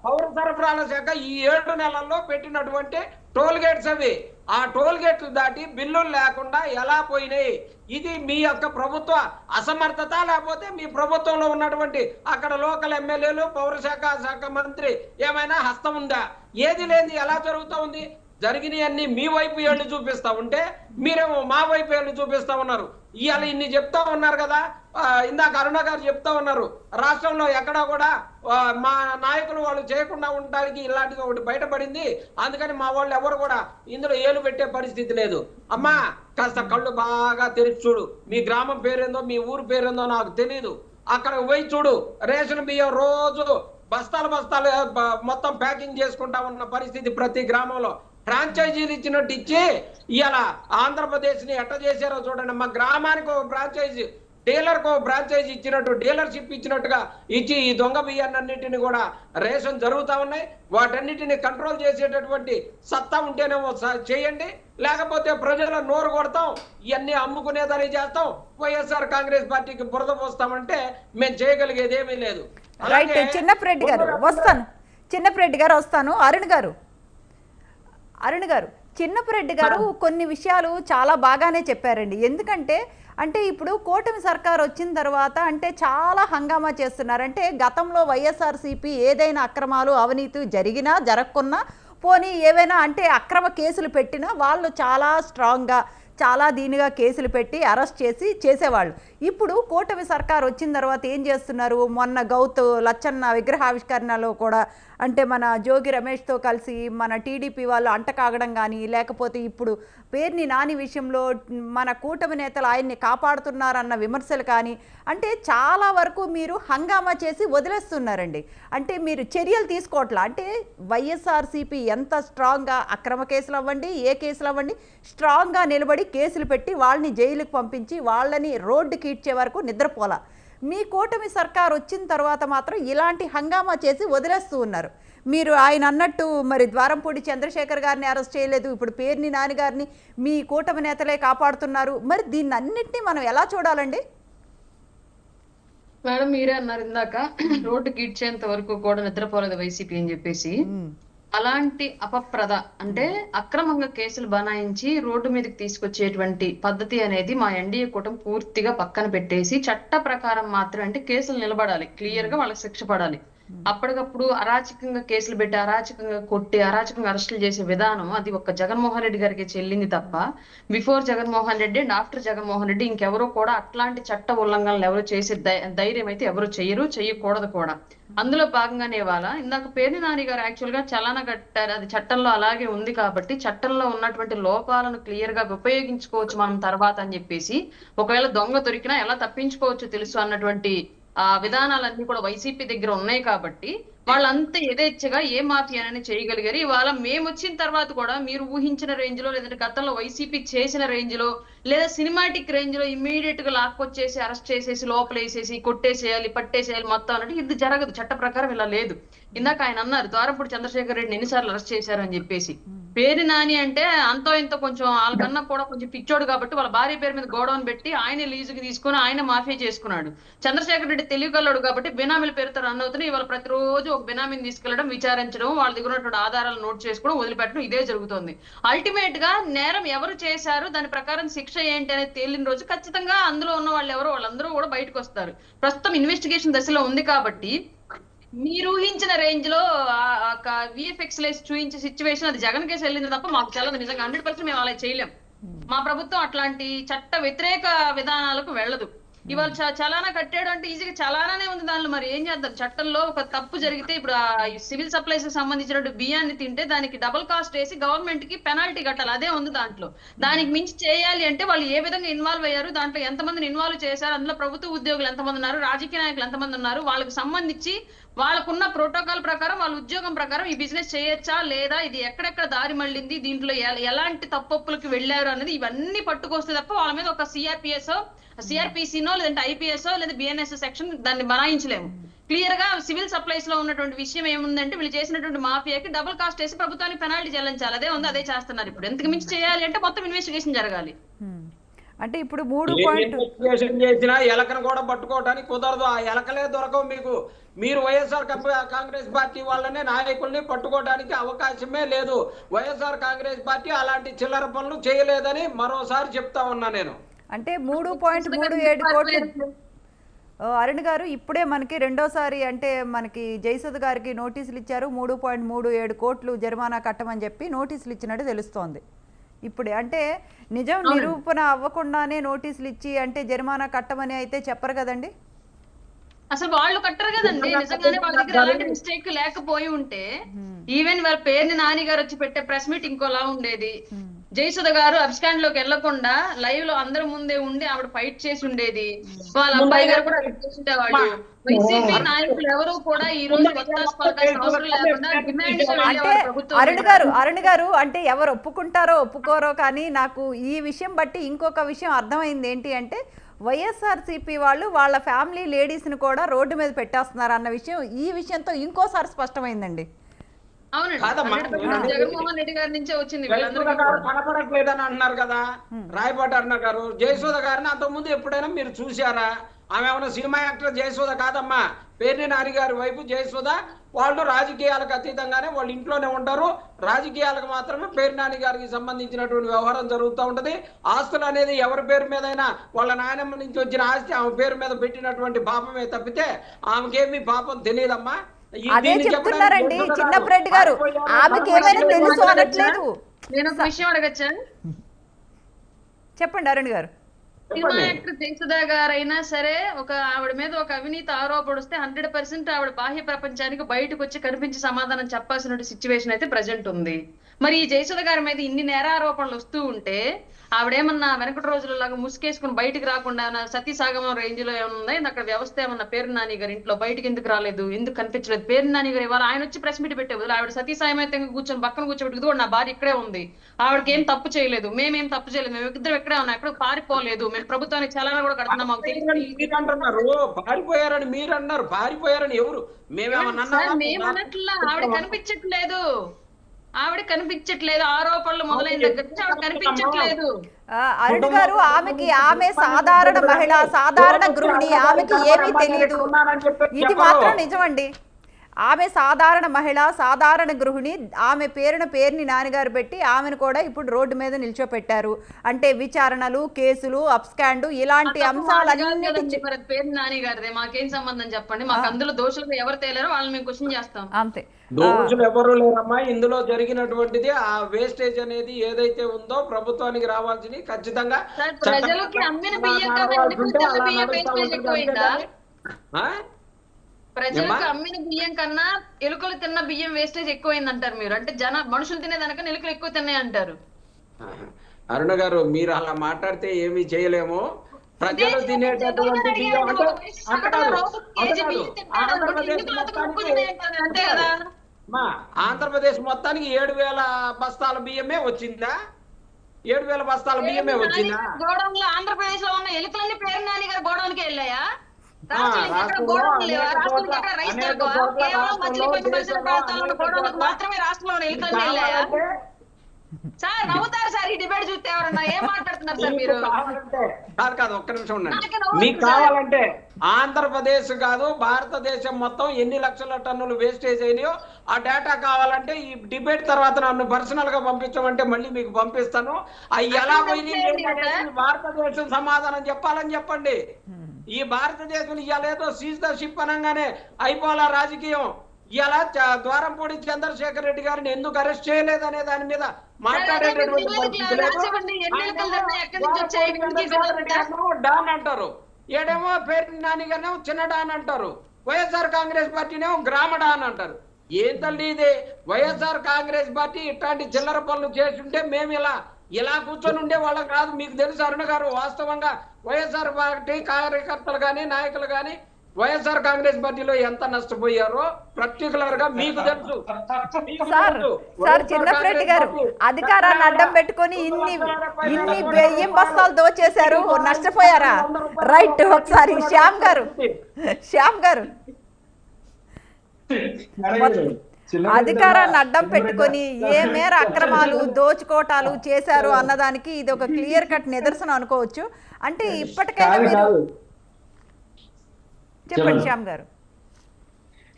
పౌర సరఫరాల శాఖ ఈ 7 నెలల్లో పెట్టినటువంటి టోల్ గేట్స్ అవి. ఆ టోల్ గేట్లు దాటి బిల్లులు లేకుండా ఎలా పోయినాయి? ఇది మీ యొక్క ప్రభుత్వ అసమర్థత, లేకపోతే మీ ప్రభుత్వంలో ఉన్నటువంటి అక్కడ లోకల్ ఎమ్మెల్యేలు పౌర శాఖ మంత్రి ఏమైనా హస్తం ఉందా? ఏది లేని ఎలా జరుగుతూ ఉంది? జరిగినవి అన్ని మీ వైపు ఏళ్ళు చూపిస్తా ఉంటే మీరేమో మా వైపు ఏళ్ళు చూపిస్తా ఉన్నారు. ఇవాళ ఇన్ని చెప్తా ఉన్నారు కదా, ఇందాక అరుణ గారు చెప్తా ఉన్నారు రాష్ట్రంలో ఎక్కడా కూడా మా నాయకులు వాళ్ళు చేయకుండా ఉండడానికి ఇలాంటిది ఒకటి బయటపడింది, అందుకని మా వాళ్ళు ఎవరు కూడా ఇందులో ఏలు పెట్టే పరిస్థితి లేదు. అమ్మా కాస్త కళ్ళు బాగా తెరిచి చూడు. మీ గ్రామం పేరేందో మీ ఊరు పేరేందో నాకు తెలియదు, అక్కడ పోయి చూడు. రేషన్ బియ్యం రోజు బస్తాలు మొత్తం ప్యాకింగ్ చేసుకుంటా ఉన్న పరిస్థితి ప్రతి గ్రామంలో. ఫ్రాంచైజీలు ఇచ్చినట్టు ఇచ్చి ఇవాళ ఆంధ్రప్రదేశ్ ని ఎట్ట చేశారో చూడండి. మా గ్రామానికి ఒక ఫ్రాంచైజీ, డీలర్కు ఒక ఫ్రాంచైజీ ఇచ్చినట్టు, డీలర్షిప్ ఇచ్చినట్టుగా ఇచ్చి ఈ దొంగ బియ్యాన్నిటిని కూడా రేషన్ జరుగుతా ఉన్నాయి. వాటన్నిటిని కంట్రోల్ చేసేటటువంటి సత్తా ఉంటేనేమో చేయండి, లేకపోతే ప్రజల నోరు కొడతాం, ఇవన్నీ అమ్ముకునేదని చేస్తాం, వైఎస్ఆర్ కాంగ్రెస్ పార్టీకి బురద పోస్తామంటే మేము చేయగలిగేది ఏమీ లేదు. చిన్నప్రెడ్డి గారు వస్తాను. అరుణ్ గారు చిన్నప్రెడ్డి గారు కొన్ని విషయాలు చాలా బాగానే చెప్పారండి. ఎందుకంటే ఇప్పుడు కూటమి సర్కార్ వచ్చిన తర్వాత చాలా హంగామా చేస్తున్నారు. గతంలో వైఎస్ఆర్సీపీ ఏదైనా అక్రమాలు అవినీతి జరిగినా జరగకున్నా పోనీ ఏవైనా అక్రమ కేసులు పెట్టినా వాళ్ళు చాలా స్ట్రాంగ్గా చాలా దీనిగా కేసులు పెట్టి అరెస్ట్ చేసేవాళ్ళు. ఇప్పుడు కూటమి సర్కార్ వచ్చిన తర్వాత ఏం చేస్తున్నారు? మొన్న గౌతు లచ్చన్న విగ్రహావిష్కరణలో కూడా మన జోగి రమేష్తో కలిసి మన టీడీపీ వాళ్ళు అంటకాగడం కానీ, లేకపోతే ఇప్పుడు పేర్ని నాని విషయంలో మన కూటమి నేతలు ఆయన్ని కాపాడుతున్నారన్న విమర్శలు కానీ, చాలా వరకు మీరు హంగామా చేసి వదిలేస్తున్నారండి. మీరు చర్యలు తీసుకోవట్లా. వైఎస్ఆర్సీపీ ఎంత స్ట్రాంగ్గా అక్రమ కేసులు అవ్వండి, ఏ కేసులు అవ్వండి, స్ట్రాంగ్గా నిలబడి కేసులు పెట్టి వాళ్ళని జైలుకి పంపించి వాళ్ళని రోడ్డుకి ఇచ్చే వరకు నిద్రపోలా. మీ కూటమి సర్కార్ వచ్చిన తర్వాత మాత్రం ఇలాంటి హంగామా చేసి వదిలేస్తూ ఉన్నారు. మీరు ఆయన అన్నట్టు మరి ద్వారంపూడి చంద్రశేఖర్ గారిని అరెస్ట్ చేయలేదు, ఇప్పుడు పేర్ని నాని గారిని మీ కూటమి నేతలే కాపాడుతున్నారు. మరి దీన్ని అన్నింటినీ మనం ఎలా చూడాలండి? మేడం మీరే అన్నారు ఇందాక రోడ్డుకి ఇచ్చేంత వరకు కూడా నిద్రపోలేదు వైసీపీ అని చెప్పేసి. అలాంటి అపప్రద అక్రమంగా కేసులు బనాయించి రోడ్డు మీదకి తీసుకొచ్చేటువంటి పద్ధతి అనేది మా ఎన్డీఏ కూటమి పూర్తిగా పక్కన పెట్టేసి చట్ట ప్రకారం మాత్రం కేసులు నిలబడాలి, క్లియర్ గా వాళ్ళకి శిక్ష పడాలి. అప్పటికప్పుడు అరాచకంగా కేసులు పెట్టి అరాచకంగా కొట్టి అరాచకంగా అరెస్టులు చేసే విధానం అది ఒక్క జగన్మోహన్ రెడ్డి గారికి చెల్లింది తప్ప before Jaganmohan Reddy and after Jaganmohan Reddy ఇంకెవరో కూడా అట్లాంటి చట్ట ఉల్లంఘనలు ఎవరు చేసే ధైర్యం అయితే ఎవరు చేయకూడదు కూడా. అందులో భాగంగానే ఇవాళ ఇందాక పేర్ని నాని గారు యాక్చువల్ గా చలానా కట్టారు, అది చట్టంలో అలాగే ఉంది కాబట్టి చట్టంలో ఉన్నటువంటి లోపాలను క్లియర్ గా ఉపయోగించుకోవచ్చు మనం తర్వాత అని చెప్పేసి, ఒకవేళ దొంగ దొరికినా ఎలా తప్పించుకోవచ్చు తెలుసు అన్నటువంటి విధానాలన్నీ కూడా వైసీపీ దగ్గర ఉన్నాయి కాబట్టి వాళ్ళంతా యథేచ్ఛగా ఏ మాఫియానని చేయగలిగారు. ఇవాళ మేము వచ్చిన తర్వాత కూడా మీరు ఊహించిన రేంజ్ లో లేదంటే గతంలో వైసీపీ చేసిన రేంజ్ లో లేదా సినిమాటిక్ రేంజ్ లో ఇమ్మీడియట్ గా లాక్కొచ్చేసి అరెస్ట్ చేసేసి లోపలేసేసి కొట్టేసేయాలి పట్టేసేయాలి మొత్తం అన్నట్టు ఇది జరగదు. చట్ట ప్రకారం ఇలా లేదు. ఇందాక ఆయన అన్నారు ద్వారంపూడి చంద్రశేఖర్ రెడ్డిని ఎన్నిసార్లు అరెస్ట్ చేశారు అని చెప్పేసి. పేరు నాని అంటే అంతో ఇంతో కొంచెం వాళ్ళకన్నా కూడా కొంచెం పిచ్చోడు కాబట్టి వాళ్ళ భార్య పేరు మీద గోడౌన్ పెట్టి ఆయన లీజుకి తీసుకుని ఆయన మాఫియా చేసుకున్నాడు. చంద్రశేఖర్ రెడ్డి తెలియగలడు కాబట్టి బినామీల పేరుతో రన్ అవుతున్నాయి. ఇవాళ ప్రతిరోజు ఒక బినామీని తీసుకెళ్లడం, విచారించడం, వాళ్ళ దగ్గర ఉన్నటువంటి ఆధారాలు నోట్ చేసుకోవడం, వదిలిపెట్టడం ఇదే జరుగుతుంది. అల్టిమేట్ గా నేరం ఎవరు చేశారు దాని ప్రకారం శిక్ష ఏంటి అనేది తేలిన రోజు ఖచ్చితంగా అందులో ఉన్న వాళ్ళు ఎవరో వాళ్ళందరూ కూడా బయటకు వస్తారు. ప్రస్తుతం ఇన్వెస్టిగేషన్ దశలో ఉంది కాబట్టి మీరు ఊహించిన రేంజ్ లో విఎఫ్ఎక్స్ లేసి చూపించే సిచ్యువేషన్ అది జగన్ కేసు వెళ్ళింది తప్ప మాకు చల్లదు. నిజంగా 100% మేము అలా చేయలేం. మా ప్రభుత్వం అట్లాంటి చట్ట వ్యతిరేక విధానాలకు వెళ్ళదు. ఇవాళ చలానా కట్టాడు అంటే ఈజీగా చలానానే ఉంది, దానిలో మరి ఏం చేద్దాం. చట్టంలో ఒక తప్పు జరిగితే ఇప్పుడు సివిల్ సప్లైస్ కి సంబంధించిన బియ్యాన్ని తింటే దానికి డబుల్ కాస్ట్ వేసి గవర్నమెంట్ కి పెనాల్టీ కట్టాలి, అదే ఉంది దాంట్లో. దానికి మించి చేయాలి అంటే వాళ్ళు ఏ విధంగా ఇన్వాల్వ్ అయ్యారు, దాంట్లో ఎంతమందిని ఇన్వాల్వ్ చేశారు, అందులో ప్రభుత్వ ఉద్యోగులు ఎంతమంది ఉన్నారు, రాజకీయ నాయకులు ఎంతమంది ఉన్నారు, వాళ్ళకి సంబంధించి వాళ్ళకున్న ప్రోటోకాల్ ప్రకారం వాళ్ళ ఉద్యోగం ప్రకారం ఈ బిజినెస్ చేయొచ్చా లేదా, ఇది ఎక్కడెక్కడ దారి మళ్ళింది, దీంట్లో ఎలాంటి తప్పొప్పులకు వెళ్ళారు అనేది ఇవన్నీ పట్టుకొస్తే తప్ప వాళ్ళ మీద ఒక సిఆర్పిసినో లేదంటే ఐపీఎస్ఓ లేదా బిఎన్ఎస్ సెక్షన్ దాన్ని బనాయించలేము. క్లియర్ గా సివిల్ సప్లైస్ లో ఉన్నటువంటి విషయం ఏముందంటే వీళ్ళు చేసినటువంటి మాఫియాకి డబుల్ కాస్ట్ వేసి ప్రభుత్వానికి పెనాల్టీ చెల్లించాలి, అదే ఉంది, అదే చేస్తున్నారు. ఇప్పుడు ఎంతకు మించి చేయాలి అంటే మొత్తం ఇన్వెస్టిగేషన్ జరగాలి. అంటే ఇప్పుడు 3 చేసినా ఎలకను కూడా పట్టుకోవడానికి కుదరదు. ఆ ఎలకలే దొరకవు మీకు. మీరు వైఎస్ఆర్ కాంగ్రెస్ పార్టీ వాళ్ళనే నాయకుల్ని పట్టుకోవడానికి అవకాశమే లేదు. వైఎస్ఆర్ కాంగ్రెస్ పార్టీ అలాంటి చిల్లర పనులు చేయలేదని మరోసారి చెప్తా ఉన్నా నేను. అంటే 3.37 కోట్లు అరుణ్ గారు ఇప్పుడే మనకి రెండోసారి అంటే మనకి జయసుధ గారికి నోటీసులు ఇచ్చారు. 3.37 కోట్లు జరిమానా కట్టమని చెప్పి నోటీసులు ఇచ్చినట్టు తెలుస్తోంది. ఇప్పుడే అంటే నిజం నిరూపణ అవ్వకుండానే నోటీసులు ఇచ్చి అంటే జరిమానా కట్టమని అయితే చెప్పరు కదండి. అసలు వాళ్ళు కట్టరు కదండి. నిజంగానే వాళ్ళ దగ్గర అలాంటి మిస్టేక్ లేకపోయి ఉంటే ఈవెన్ వాళ్ళ పేరుని నాని గారు వచ్చి పెట్టే ప్రెస్ మీట్ ఇంకోలా ఉండేది. జయసుధ గారు అబ్స్టాండ్ లోకి వెళ్లకుండా లైవ్ లో అందరి ముందే ఉండి ఆవిడ ఫైట్ చేసి ఉండేది. వాళ్ళ అబ్బాయి గారు కూడా ఉండేవాడు. వైసీపీ నాయకులు ఎవరు కూడా ఈ రోజు అవసరం లేకుండా డిమాండ్. అరుణ్ గారు అంటే ఎవరు ఒప్పుకుంటారో ఒప్పుకోరో కానీ నాకు ఈ విషయం బట్టి ఇంకొక విషయం అర్థమైంది. ఏంటి అంటే వైఎస్ఆర్సీపీ వాళ్ళు వాళ్ళ ఫ్యామిలీ లేడీస్ని కూడా రోడ్డు మీద పెట్టేస్తున్నారు అన్న విషయం ఈ విషయంతో ఇంకోసారి స్పష్టమైందండి. జగన్మోహన్ రెడ్డి గారి నుంచే వచ్చింది. కనపడట్లేదని అంటున్నారు కదా రాయపాటి అన్న గారు. జయసుధ గారిని అంతకుముందు ఎప్పుడైనా మీరు చూసారా? ఆమె ఏమైనా సినిమా యాక్టర్ జయసుధ కాదమ్మా. పేర్ని నాని గారి వైపు జయసుధ. వాళ్ళు రాజకీయాలకు అతీతంగానే వాళ్ళ ఇంట్లోనే ఉంటారు. రాజకీయాలకు మాత్రమే పేర్ని నాని గారికి సంబంధించినటువంటి వ్యవహారం జరుగుతూ ఉంటది. ఆస్తులు అనేది ఎవరి పేరు మీదైనా వాళ్ళ నాయనమ్మ నుంచి వచ్చిన ఆస్తి ఆమె పేరు మీద పెట్టినటువంటి పాపమే తప్పితే ఆమెకేమీ పాపం తెలియదమ్మా. అదే చెప్తున్నారండి చిన్నప్పరెడ్డి గారు. ఆమెకి ఏమైనా తెలుసు అనట్లేదు. నేను ఒక విషయం అడగచ్చా? చెప్పండి అరుణ్ గారు. సినిమా యాక్టర్ జయసుధ గారైనా సరే ఒక ఆవిడ మీద ఒక అవినీతి ఆరోపణ వస్తే 100% ఆవిడ బాహ్య ప్రపంచానికి బయటకు వచ్చి కనిపించి సమాధానం చెప్పాల్సిన సిచ్యువేషన్ అయితే ప్రజెంట్ ఉంది. మరి ఈ జయసుధ గారి మీద ఇన్ని నేరారోపణలు వస్తూ ఉంటే ఆవిడేమన్నా వెనకటి రోజులలాగా ముసుకేసుకుని బయటకు రాకుండా సతీసాగమం రేంజ్ లో ఏమన్నా అక్కడ వ్యవస్థ ఏమన్నా పేర్ని నాని గారి ఇంట్లో బయటకు ఎందుకు రాలేదు, ఎందుకు కనిపించలేదు? పేర్ని నాని గారు ఇవాళ ఆయన వచ్చి ప్రెస్ మీట్ పెట్టే బదులు ఆవిడ సతీసాయమైతే కూర్చొని పక్కన కూర్చోబెట్టుకు నా భార్య ఇక్కడే ఉంది, ఆవిడకి ఏం తప్పు చేయలేదు, మేమేం తప్పు చేయలేదు, మేము ఇద్దరు ఇక్కడే ఉన్నాం, ఎక్కడ పారిపోలేదు, మేము ప్రభుత్వానికి చలానా కూడా కడుతున్నాం, మాకు తెలియదు. పారిపోయారని మీరు అన్నారు. పారిపోయారని ఎవరు? మేమన్నట్లా ఆవిడ కనిపించట్లేదు. ఆవిడ కనిపించట్లేదు. ఆరోపణలు మొదలైన దగ్గర నుంచి ఆవిడ కనిపించట్లేదు. అరుణ్ గారు ఆమె సాధారణ మహిళ, సాధారణ గృహిణి, ఆమెకి ఏమీ తెలియదు. ఇది మాత్రం నిజమండి. ఆమె సాధారణ మహిళ, సాధారణ గృహిణి, ఆమె పేరుని నాన్నగారు పెట్టి ఆమెను కూడా ఇప్పుడు రోడ్డు మీద నిల్చోపెట్టారు. అంటే విచారణలు, కేసులు, అప్స్కాండ్ ఇలాంటి అంశాలన్నిటి మరి పేరు నాని గారిదే, మాకేం సంబంధం చెప్పండి. మాకు అందులో దోషులు ఎవరు తేలారో వాళ్ళని మేము క్వశ్చన్ చేస్తాం. అంతే. దోషులు ఎవరు లేరమ్మా. ఇందులో జరిగినటువంటిది ఆ వేస్టేజ్ అనేది ఏదైతే ఉందో ప్రభుత్వానికి రావాల్సింది ఖచ్చితంగా ప్రజలకి అమ్మిన బియ్యం కన్నా ఎలుకలు తిన్న బియ్యం వేస్టేజ్ ఎక్కువైందా? ప్రజలకు అమ్మిన బియ్యం కన్నా ఎలుకలు తిన్న బియ్యం వేస్టేజ్ ఎక్కువైంది అంటారు మీరు. అంటే మనుషులు తినేదానికన్నా ఎలుకలు ఎక్కువ తిన్నాయి అంటారు. అరుణ గారు, మీరు అలా మాట్లాడితే ఏమీ చేయలేము. ప్రజలు తినేటటువంటి బియ్యం అంటే ఆంధ్రప్రదేశ్ మొత్తానికి 7,000 బస్తాల బియ్యమే వచ్చిందా? 7,000 బస్తాల బియ్యమే వచ్చిందా? గోడౌన్లో ఆంధ్రప్రదేశ్ లో ఉన్న ఎలుకలన్నీ పేరు నాని గారు గోడౌన్కి వెళ్ళాయా? మాత్రమే రాష్ట్రంలో ఎలుకలన్నీ వెళ్ళాయా? సార్ నవ్వుతారు సార్, ఈ డిబేట్ చూస్తే ఎవరన్నా ఏం మాట్లాడుతున్నారు సార్ మీరు? కాదు, ఒక్క నిమిషం ఉండండి. మీకు కావాలంటే ఆంధ్రప్రదేశ్ కాదు, భారతదేశం మొత్తం ఎన్ని లక్షల టన్నులు వేస్టేజ్ అయినాయో ఆ డేటా కావాలంటే ఈ డిబేట్ తర్వాత నన్ను పర్సనల్ గా పంపించమంటే మళ్ళీ మీకు పంపిస్తాను. అవి ఎలా పోయినాయి భారతదేశం సమాధానం చెప్పాలని చెప్పండి. ఈ భారతదేశం ఇవాళేదో సీజ్ ద షిప్ అనగానే అయిపోలా రాజకీయం. ఇలా ద్వారంపూడి చంద్రశేఖర్ రెడ్డి గారిని ఎందుకు అరెస్ట్ చేయలేదనే దాని మీద మాట్లాడేటటువంటి డాన్ అంటారు, ఏడేమో పేరు నాని గారినేమో చిన్న డాన్ అంటారు, వైఎస్ఆర్ కాంగ్రెస్ పార్టీనేమో గ్రామ డాన్ అంటారు. ఏం తల్లి ఇది? వైఎస్ఆర్ కాంగ్రెస్ పార్టీ ఇట్లాంటి చిల్లర పనులు చేస్తుంటే మేము ఇలా కూర్చొని ఉండే వాళ్ళం కాదు. మీకు తెలుసు అరుణ గారు, వాస్తవంగా వైఎస్ఆర్ పార్టీ కార్యకర్తలు కానీ నాయకులు కానీ వైఎస్ఆర్ కాంగ్రెస్ పార్టీలో ఎంత నష్టపోయారో పర్టికులర్ గా మీకు తెలుసు. సార్ చిన్నరెడ్డి గారు అధికారాన్ని అడ్డం పెట్టుకొని ఇన్ని బియ్యం బస్తాలు దోచేశారు, నష్టపోయారా? రైట్. ఒకసారి శ్యామ్ గారు అధికారాన్ని అడ్డం పెట్టుకొని ఏ మేర అక్రమాలు దోచుకోటాలు చేశారు అన్నదానికి ఇది ఒక క్లియర్ కట్ నిదర్శనం అనుకోవచ్చు. అంటే ఇప్పటికైనా మీరు చెప్పండి శ్యామ్ గారు.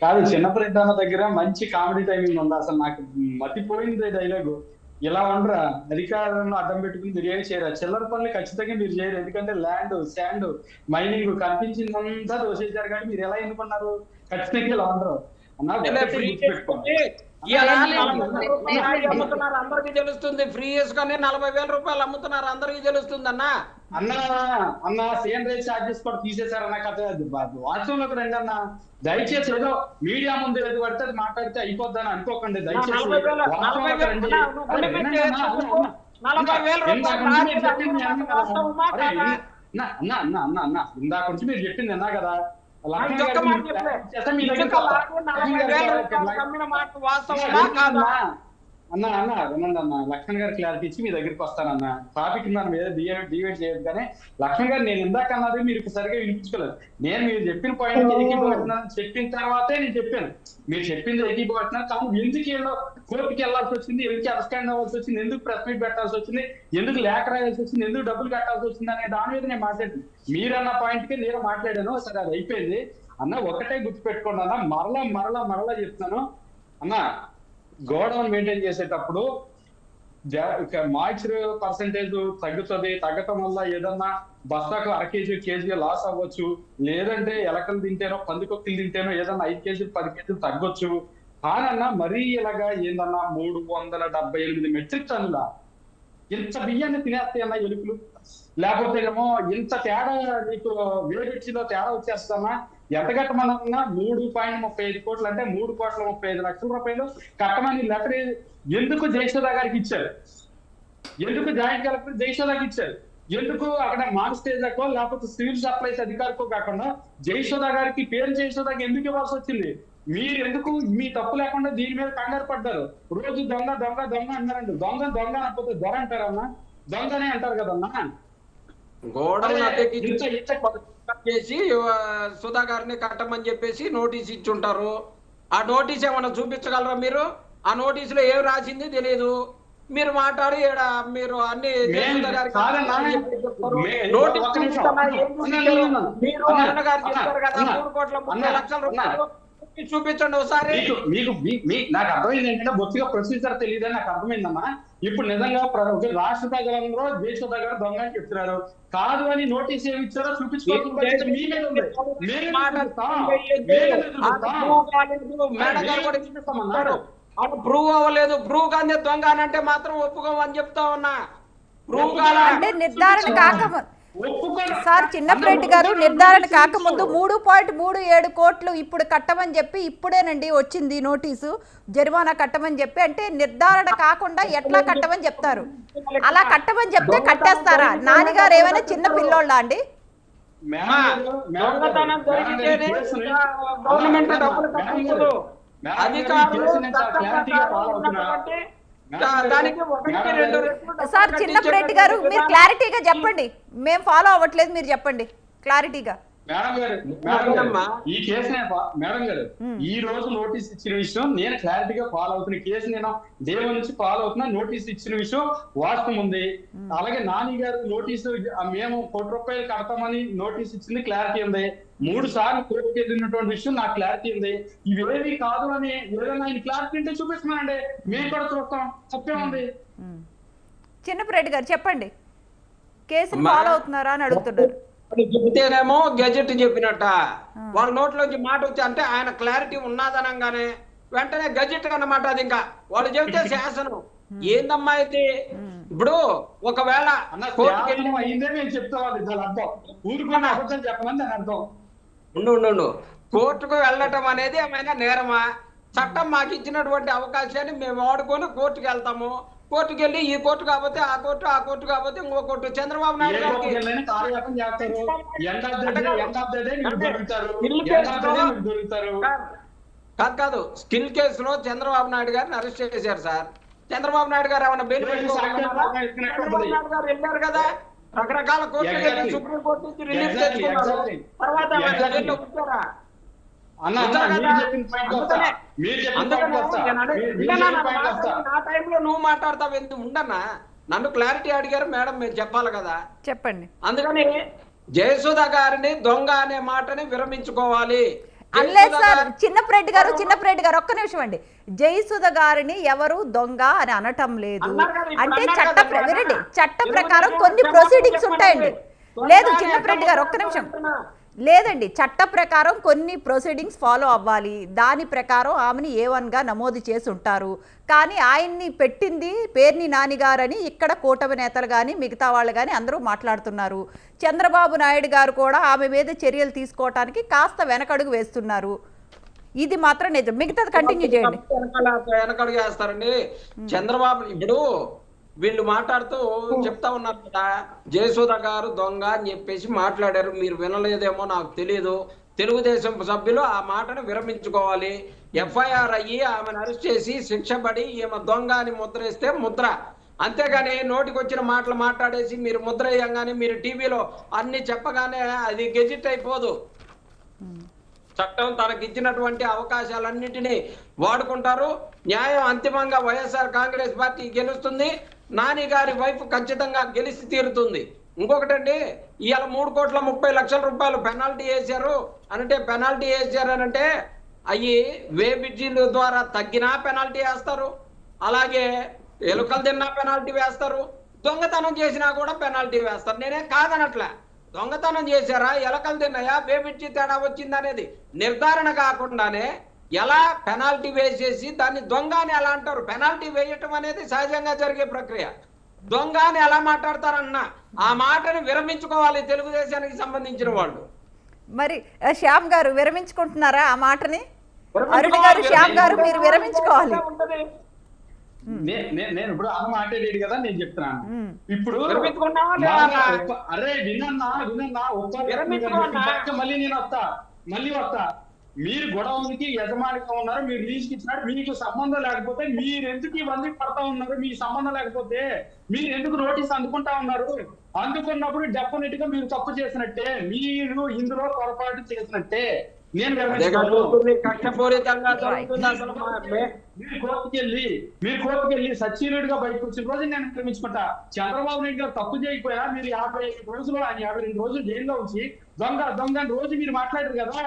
కాదు, చిన్నపరెడ్డి అన్న దగ్గర మంచి కామెడీ టైమింగ్ ఉంది. అసలు నాకు మతిపోయింది డైలాగు. ఇలా ఉండరా, అధికారంలో అడ్డం పెట్టుకుని మీరు ఏమి చేయరా? చిల్లర పనులు ఖచ్చితంగా మీరు చేయరు. ఎందుకంటే ల్యాండ్, శాండ్, మైనింగ్ కనిపించిందంతా దోషేశారు. కానీ మీరు ఎలా ఎన్నుకున్నారు? ఖచ్చితంగా ఇలా ఉండరు అమ్ముతున్నారు, అందరికీ తెలుస్తుంది. ఫ్రీ చేసుకొని 40,000 రూపాయలు అమ్ముతున్నారు, అందరికీ తెలుస్తుంది అన్న సేమ్ రేట్ చార్జెస్ కూడా తీసేశారన్న కథ. వాస్తవంలోకి రండి అన్న. దయచేసి ఏదో మీడియా ముందు ఏది పడితే అది మాట్లాడితే అయిపోద్దని అనుకోకండి. దయచేసి ఇందాక నుంచి మీరు చెప్పింది అన్నా కదా, అన్న వినండి అన్న. లక్ష్మణ్ గారు క్లారిటీ ఇచ్చి మీ దగ్గరికి వస్తానన్న. టాపిక్ మనం ఏదో డివైడ్ చేయదు. కానీ లక్ష్మణ్ గారు నేను ఇందాక అన్నది మీరు సరిగా వినిపించుకోలేదు. నేను మీరు చెప్పిన పాయింట్ ఏకీభవిస్తున్నాను చెప్పిన తర్వాతే నేను చెప్పాను. మీరు చెప్పింది ఏకీభవిస్తున్నాను, కానీ ఎందుకు కోర్టుకి వెళ్లాల్సి వచ్చింది, ఎందుకు అరెస్టాండ్ అవ్వాల్సి వచ్చింది, ఎందుకు ప్రెస్ మీట్ పెట్టాల్సి వచ్చింది, ఎందుకు లేఖ రాయాల్సి వచ్చింది, ఎందుకు డబ్బులు కట్టాల్సి వచ్చింది అనే దాని మీద నేను మాట్లాడాను. మీరన్న పాయింట్ కి నేను మాట్లాడాను. సరే అది అయిపోయింది అన్న. ఒకటే గుర్తుపెట్టుకోండి అన్న, మరలా చెప్తున్నాను అన్న. గోడౌన్ మెయింటైన్ చేసేటప్పుడు మాయిశ్చర్ పర్సెంటేజ్ తగ్గుతుంది. తగ్గటం వల్ల ఏదన్నా బస్తాకు 1 కేజీ లాస్ అవ్వచ్చు. లేదంటే ఎలకలు తింటేనో పందికొక్కులు తింటేనో ఏదన్నా 5 కేజీలు 10 కేజీలు తగ్గొచ్చు. కానన్నా మరీ ఇలాగా ఏందన్నా 378 మెట్రిక్ టన్నుల ఇంత బియ్యాన్ని తినేస్తాయి అన్న ఎలుకలు. లేకపోతే ఏమో ఇంత తేడా నీకు వేడిలో తేడా వచ్చేస్తామా? ఎంత కట్టమన్నా 3.35 కోట్లు అంటే 3,35,00,000 రూపాయలు కట్టమని లెటర్ ఎందుకు జయశోద గారికి ఇచ్చారు? ఎందుకు జాయింట్ కలెక్టర్ జయశోదకి ఇచ్చారు? ఎందుకు అక్కడ మాన్స్టేజ్కో లేకపోతే సివిల్ సప్లైస్ అధికారికో కాకుండా జయశోద గారికి పేరు జయశోదకి ఎందుకు ఇవ్వాల్సి వచ్చింది? మీరు ఎందుకు మీ తప్పు లేకుండా దీని మీద కంగారు పడ్డారు? రోజు దొంగ దొంగ దొంగ అన్నారండి. దొంగ దొంగ అనకపోతే దొర అంటారన్నా? దొంగనే అంటారు కదన్నా. చేసి సుధా గారిని కట్టమని చెప్పేసి నోటీస్ ఇచ్చుంటారు. ఆ నోటీస్ ఏమన్నా చూపించగలరా మీరు? ఆ నోటీసులో ఏం రాసింది తెలియదు. మీరు మాట్లాడి మీరు అన్ని నోటీస్ మీరు అన్న గారు చెప్పారు కదా 3,30,00,000 రూపాయలు చూపించండి ఒకసారి. నాకు అర్థమైంది ఏంటంటే బొత్తిగా ప్రొసీజర్ తెలియదని నాకు అర్థమైందమ్మా. ఇప్పుడు నిజంగా రాష్ట్ర ప్రజలందరూ దేశ దగ్గర దొంగ అని చెప్తున్నారు. కాదు అని నోటీస్ ఏమి ఇచ్చారో చూపించుకోవాల్సిన బాధ్యత మీ మీద ఉంది. ప్రూవ్ అవ్వలేదు, ప్రూవ్ కానీ దొంగ అని అంటే మాత్రం ఒప్పుకోమని చెప్తా ఉన్నా. ప్రూవ్ అంటే నిర్ధారణ కాకముందు సార్ చిన్నప్రెడ్డి గారు నిర్ధారణ కాకముందు 3.37 కోట్లు ఇప్పుడు కట్టమని చెప్పి ఇప్పుడేనండి వచ్చింది నోటీసు జరిమానా కట్టమని చెప్పి. అంటే నిర్ధారణ కాకుండా ఎట్లా కట్టమని చెప్తారు? అలా కట్టమని చెప్తే కట్టేస్తారా? నాన్నగారు ఏమైనా చిన్న పిల్లోళ్ళ అండి? దొంగతనం జరిగితేనే గవర్నమెంట్ డబ్బులు కట్టకూడదు. అధికారులు సార్ చిన్నప్రెడ్డి గారు మీరు క్లారిటీగా చెప్పండి. మేము ఫాలో అవ్వట్లేదు, మీరు చెప్పండి క్లారిటీగా. ఈ కేసు మేడం గారు ఈ రోజు నోటీస్ ఇచ్చిన విషయం నేను క్లారిటీగా ఫాలో అవుతున్న కేసు నేను దేవుడి నుంచి ఫాలో అవుతున్నా. నోటీస్ ఇచ్చిన విషయం వాస్తవం ఉంది. అలాగే నాని గారు నోటీసు మేము ₹1 కడతామని నోటీస్ ఇచ్చింది క్లారిటీ ఉంది. 3 సార్లు కోర్టుకు వెళ్ళినటువంటి విషయం నాకు క్లారిటీ ఉంది. ఇవేవి కాదు అని ఏదైనా ఆయన క్లారిటీ ఉంటే చూపిస్తున్నానండి, మేము కూడా చూస్తాం. తప్పే ఉంది. చిన్నప్రెడ్డి గారు చెప్పండి, కేసును ఫాలో అవుతున్నారా అని అడుగుతున్నారు. చెబితేనేమో గెజెట్ చెప్పినట్ట, వాళ్ళ నోట్లోంచి మాట వచ్చి అంటే ఆయన క్లారిటీ ఉన్నదనంగానే వెంటనే గెజెట్ అన్నమాట. అది ఇంకా వాళ్ళు చెబితే శాసనం ఏందమ్మా అయితే. ఇప్పుడు ఒకవేళ అయిందే మేము చెప్తాం, ఊరుకొని అబద్ధం చెప్పమని దాని అర్థం. ఉండు కోర్టుకు వెళ్ళటం అనేది ఏమైనా నేరమా? చట్టం మాకు ఇచ్చినటువంటి అవకాశాన్ని మేము వాడుకొని కోర్టుకు వెళ్తాము. కోర్టుకు వెళ్ళి ఈ కోర్టు కాకపోతే ఆ కోర్టు, ఆ కోర్టు కాకపోతే ఇంకో కోర్టు. చంద్రబాబు నాయుడు గారికి కాదు స్కిల్ కేసులో చంద్రబాబు నాయుడు గారిని అరెస్ట్ చేశారు సార్. చంద్రబాబు నాయుడు గారు ఏమైనా బెయిల్ వెళ్ళారు కదా, రకరకాల కోర్టులు వెళ్ళి సుప్రీం కోర్టు నుంచి రిలీఫ్ తెచ్చుకున్నారు. తర్వాత నా టైంలో నువ్వు మాట్లాడతావు ఎందుకు ఉండన్నా? నన్ను క్లారిటీ అడిగారు మేడం, మీరు చెప్పాలి కదా, చెప్పండి. అందుకని జయసుధ గారిని దొంగ అనే మాటని విరమించుకోవాలి. అనలేదు సార్ చిన్నప్రెడ్డి గారు ఒక్క నిమిషం అండి. జయసుధ గారిని ఎవరు దొంగ అని అనటం లేదు. అంటే చట్ట ప్రకారం కొన్ని ప్రొసీడింగ్స్ ఉంటాయండి. లేదు చిన్నప్రెడ్డి గారు ఒక్క నిమిషం, లేదండి చట్ట ప్రకారం కొన్ని ప్రొసీడింగ్స్ ఫాలో అవ్వాలి. దాని ప్రకారం ఆమెని A1గా నమోదు చేసి ఉంటారు. కానీ ఆయన్ని పెట్టింది పేర్ని నానిగారని ఇక్కడ కూటమి నేతలు కానీ మిగతా వాళ్ళు కానీ అందరూ మాట్లాడుతున్నారు. చంద్రబాబు నాయుడు గారు కూడా ఆమె మీద చర్యలు తీసుకోవటానికి కాస్త వెనకడుగు వేస్తున్నారు. ఇది మాత్రం నిజం. మిగతాది కంటిన్యూ చేయండి. వెనకడుగు వేస్తారండి చంద్రబాబు. ఇప్పుడు వీళ్ళు మాట్లాడుతూ చెప్తా ఉన్నారు కదా, జయసుధ గారు దొంగ అని చెప్పేసి మాట్లాడారు. మీరు వినలేదేమో నాకు తెలియదు. తెలుగుదేశం సభ్యులు ఆ మాటను విరమించుకోవాలి. FIR అయ్యి ఆమెను అరెస్ట్ చేసి శిక్ష పడి ఈమె దొంగ అని ముద్రేస్తే ముద్ర. అంతేగాని నోటికి వచ్చిన మాటలు మాట్లాడేసి మీరు ముద్ర వేయంగానే మీరు టీవీలో అన్ని చెప్పగానే అది గెజిట్ అయిపోదు. చట్టం తనకి ఇచ్చినటువంటి అవకాశాలన్నింటినీ వాడుకుంటారు. న్యాయం అంతిమంగా వైఎస్ఆర్ కాంగ్రెస్ పార్టీ గెలుస్తుంది. నాని గారి వైపు ఖచ్చితంగా గెలిచి తీరుతుంది. ఇంకొకటండి, ఇవాళ ₹3,30,00,000 పెనాల్టీ వేశారు అనంటే, పెనాల్టీ వేసారనంటే అవి వే బ్రిడ్జీల ద్వారా తగ్గినా పెనాల్టీ వేస్తారు, అలాగే ఎలుకలు తిన్నా పెనాల్టీ వేస్తారు, దొంగతనం చేసినా కూడా పెనాల్టీ వేస్తారు. నేనేం కాదనట్లే. దొంగతనం చేశారా, ఎలకలు తిన్నాయా, వే బ్రిడ్జి తేడా వచ్చిందనేది నిర్ధారణ కాకుండానే ఎలా పెనాల్టీ వేసేసి దాన్ని దొంగ అని ఎలా అంటారు? పెనాల్టీ వేయటం అనేది సహజంగా జరిగే ప్రక్రియ. దొంగ అని ఎలా మాట్లాడతారన్న ఆ మాటని విరమించుకోవాలి తెలుగుదేశానికి సంబంధించిన వాళ్ళు. మరి శ్యామ్ గారు విరమించుకుంటున్నారా ఆ మాటని? అరుణ్ గారు, శ్యామ్ గారు మీరు విరమించుకోవాలి. నేను ఇప్పుడు ఆ మాట్లాడేది కదా నేను చెప్తున్నాను. ఇప్పుడు అరే వినన్నా మళ్ళీ నేను వస్తా. మీరు గొడవకి యజమానిగా ఉన్నారు, మీరు లీజుకి ఇచ్చినారు, మీకు సంబంధం లేకపోతే మీరు ఎందుకు ఇవన్నీ పడతా ఉన్నారు? మీకు సంబంధం లేకపోతే మీరు ఎందుకు నోటీస్ అందుకుంటా ఉన్నారు? అందుకున్నప్పుడు డెఫినెట్ గా మీరు తప్పు చేసినట్టే, మీరు ఇందులో పొరపాటు చేసినట్టే. నేను మీరు కోర్టుకెళ్ళి సచ్చిలుడిగా బయటకు వచ్చిన రోజు నేను క్షమించుకుంటా. చంద్రబాబు నాయుడు గారు తప్పు చేయకపోయినా మీరు 55 రోజులు ఆయన 52 రోజులు జైల్లో ఉంచి దొంగ రోజు మీరు మాట్లాడారు కదా,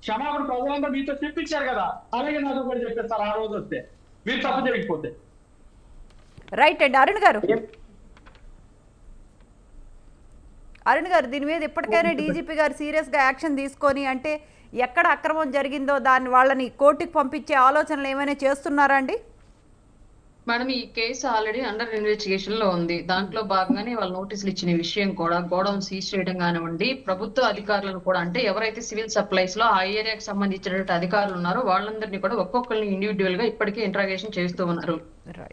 క్షమాపణ ప్రజలంతా మీతో చెప్పించారు కదా, అలాగే నాతో కూడా చెప్పేస్తారు ఆ రోజు వస్తే, మీరు తప్పు చేయకపోతే. రైట్ అండి. అరుణ్ గారు దీని మీద ఇప్పటికైనా డీజీపీ గారు సీరియస్గా యాక్షన్ తీసుకొని, అంటే ఎక్కడ అక్రమం జరిగిందో దాన్ని వాళ్ళని కోర్టుకు పంపించే ఆలోచనలు ఏమైనా చేస్తున్నారా అండి? మేడం, ఈ కేసు ఆల్రెడీ అండర్ ఇన్వెస్టిగేషన్ లో ఉంది. దాంట్లో భాగంగానే వాళ్ళు నోటీసులు ఇచ్చిన విషయం కూడా, గోడౌన్ సీజ్ చేయడం కానివ్వండి, ప్రభుత్వ అధికారులను కూడా, అంటే ఎవరైతే సివిల్ సప్లైస్ లో ఆ ఏరియాకి సంబంధించినటువంటి అధికారులు ఉన్నారో వాళ్ళందరినీ కూడా ఒక్కొక్కరిని ఇండివిడ్యువల్ గా ఇప్పటికే ఇంట్రాగేషన్ చేస్తూ ఉన్నారు.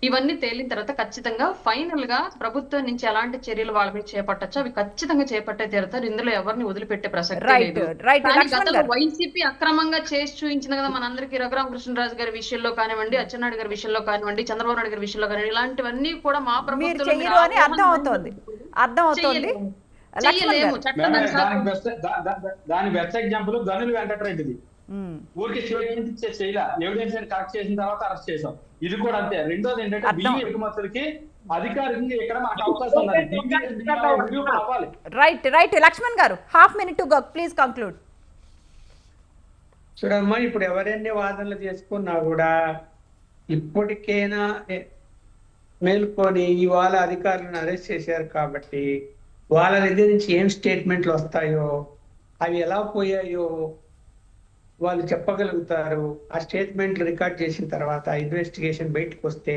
ఇవన్నీ తేలిన తర్వాత ఖచ్చితంగా ఫైనల్ గా ప్రభుత్వం నుంచి ఎలాంటి చర్యలు వాళ్ళ మీద చేపట్టచ్చో అవి ఖచ్చితంగా చేపట్టే తీరుతారు. ఇందులో ఎవరిని వదిలిపెట్టే ప్రసక్తి లేదు. కానీ గతంలో వైసీపీ అక్రమంగా చేసి చూపించింది కదా మనందరికీ. రఘురామకృష్ణరాజు గారి విషయంలో కానివ్వండి, అచ్చెన్నాయుడు గారి విషయంలో కానివ్వండి, చంద్రబాబు నాయుడు గారి విషయంలో కానివ్వండి, ఇలాంటివన్నీ కూడా మా ప్రభుత్వం చేయలేము. దాని బెస్ట్ ఎగ్జాంపుల్ గనులు వెంకటరెడ్డిది. ఊరికి స్టేట్మెంట్ ఇచ్చే చేయలే, ఎవిడెన్స్ కలెక్ట్ చేసిన తర్వాత అరెస్ట్ చేసాం. ఇది కూడా అంతే. రెండోది ఏంటంటే బియ్యం ఎగుమతులకి అధికారికంగా ఇక్కడ మాకు అవకాశం ఉన్నది. రైట్ లక్ష్మణ్ గారు, half minute to go, please conclude. చూడమ్మా, ఇప్పుడు ఎవరెన్ని వాదనలు చేసుకున్నా కూడా ఇప్పటికైనా మేల్కొని ఇవాళ అధికారులను అరెస్ట్ చేశారు కాబట్టి వాళ్ళ దగ్గర నుంచి ఏం స్టేట్మెంట్లు వస్తాయో, అవి ఎలా పోయాయో వాళ్ళు చెప్పగలుగుతారు. ఆ స్టేట్మెంట్లు రికార్డ్ చేసిన తర్వాత ఇన్వెస్టిగేషన్ బయటకు వస్తే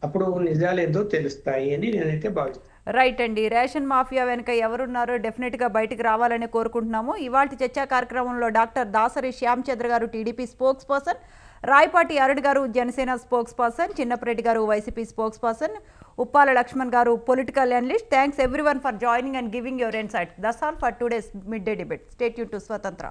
అప్పుడు నిజాలు ఏదో తెలుస్తాయి అని నేనైతే భావిస్తాను. రైట్ అండి. రేషన్ మాఫియా వెనుక ఎవరున్నారో డెఫినెట్గా బయటికి రావాలని కోరుకుంటున్నాము. ఇవాళ చర్చా కార్యక్రమంలో డాక్టర్ దాసరి శ్యామచంద్ర గారు టీడీపీ స్పోక్స్ పర్సన్, రాయపాటి అరుణ్ గారు జనసేన స్పోక్స్ పర్సన్, చిన్నపరెడ్డి గారు వైసీపీ స్పోక్స్ పర్సన్, ఉప్పాల లక్ష్మణ్ గారు political analyst. Thanks everyone for joining and giving your insights. That's all for today's midday debate. Stay tune to స్వతంత్ర.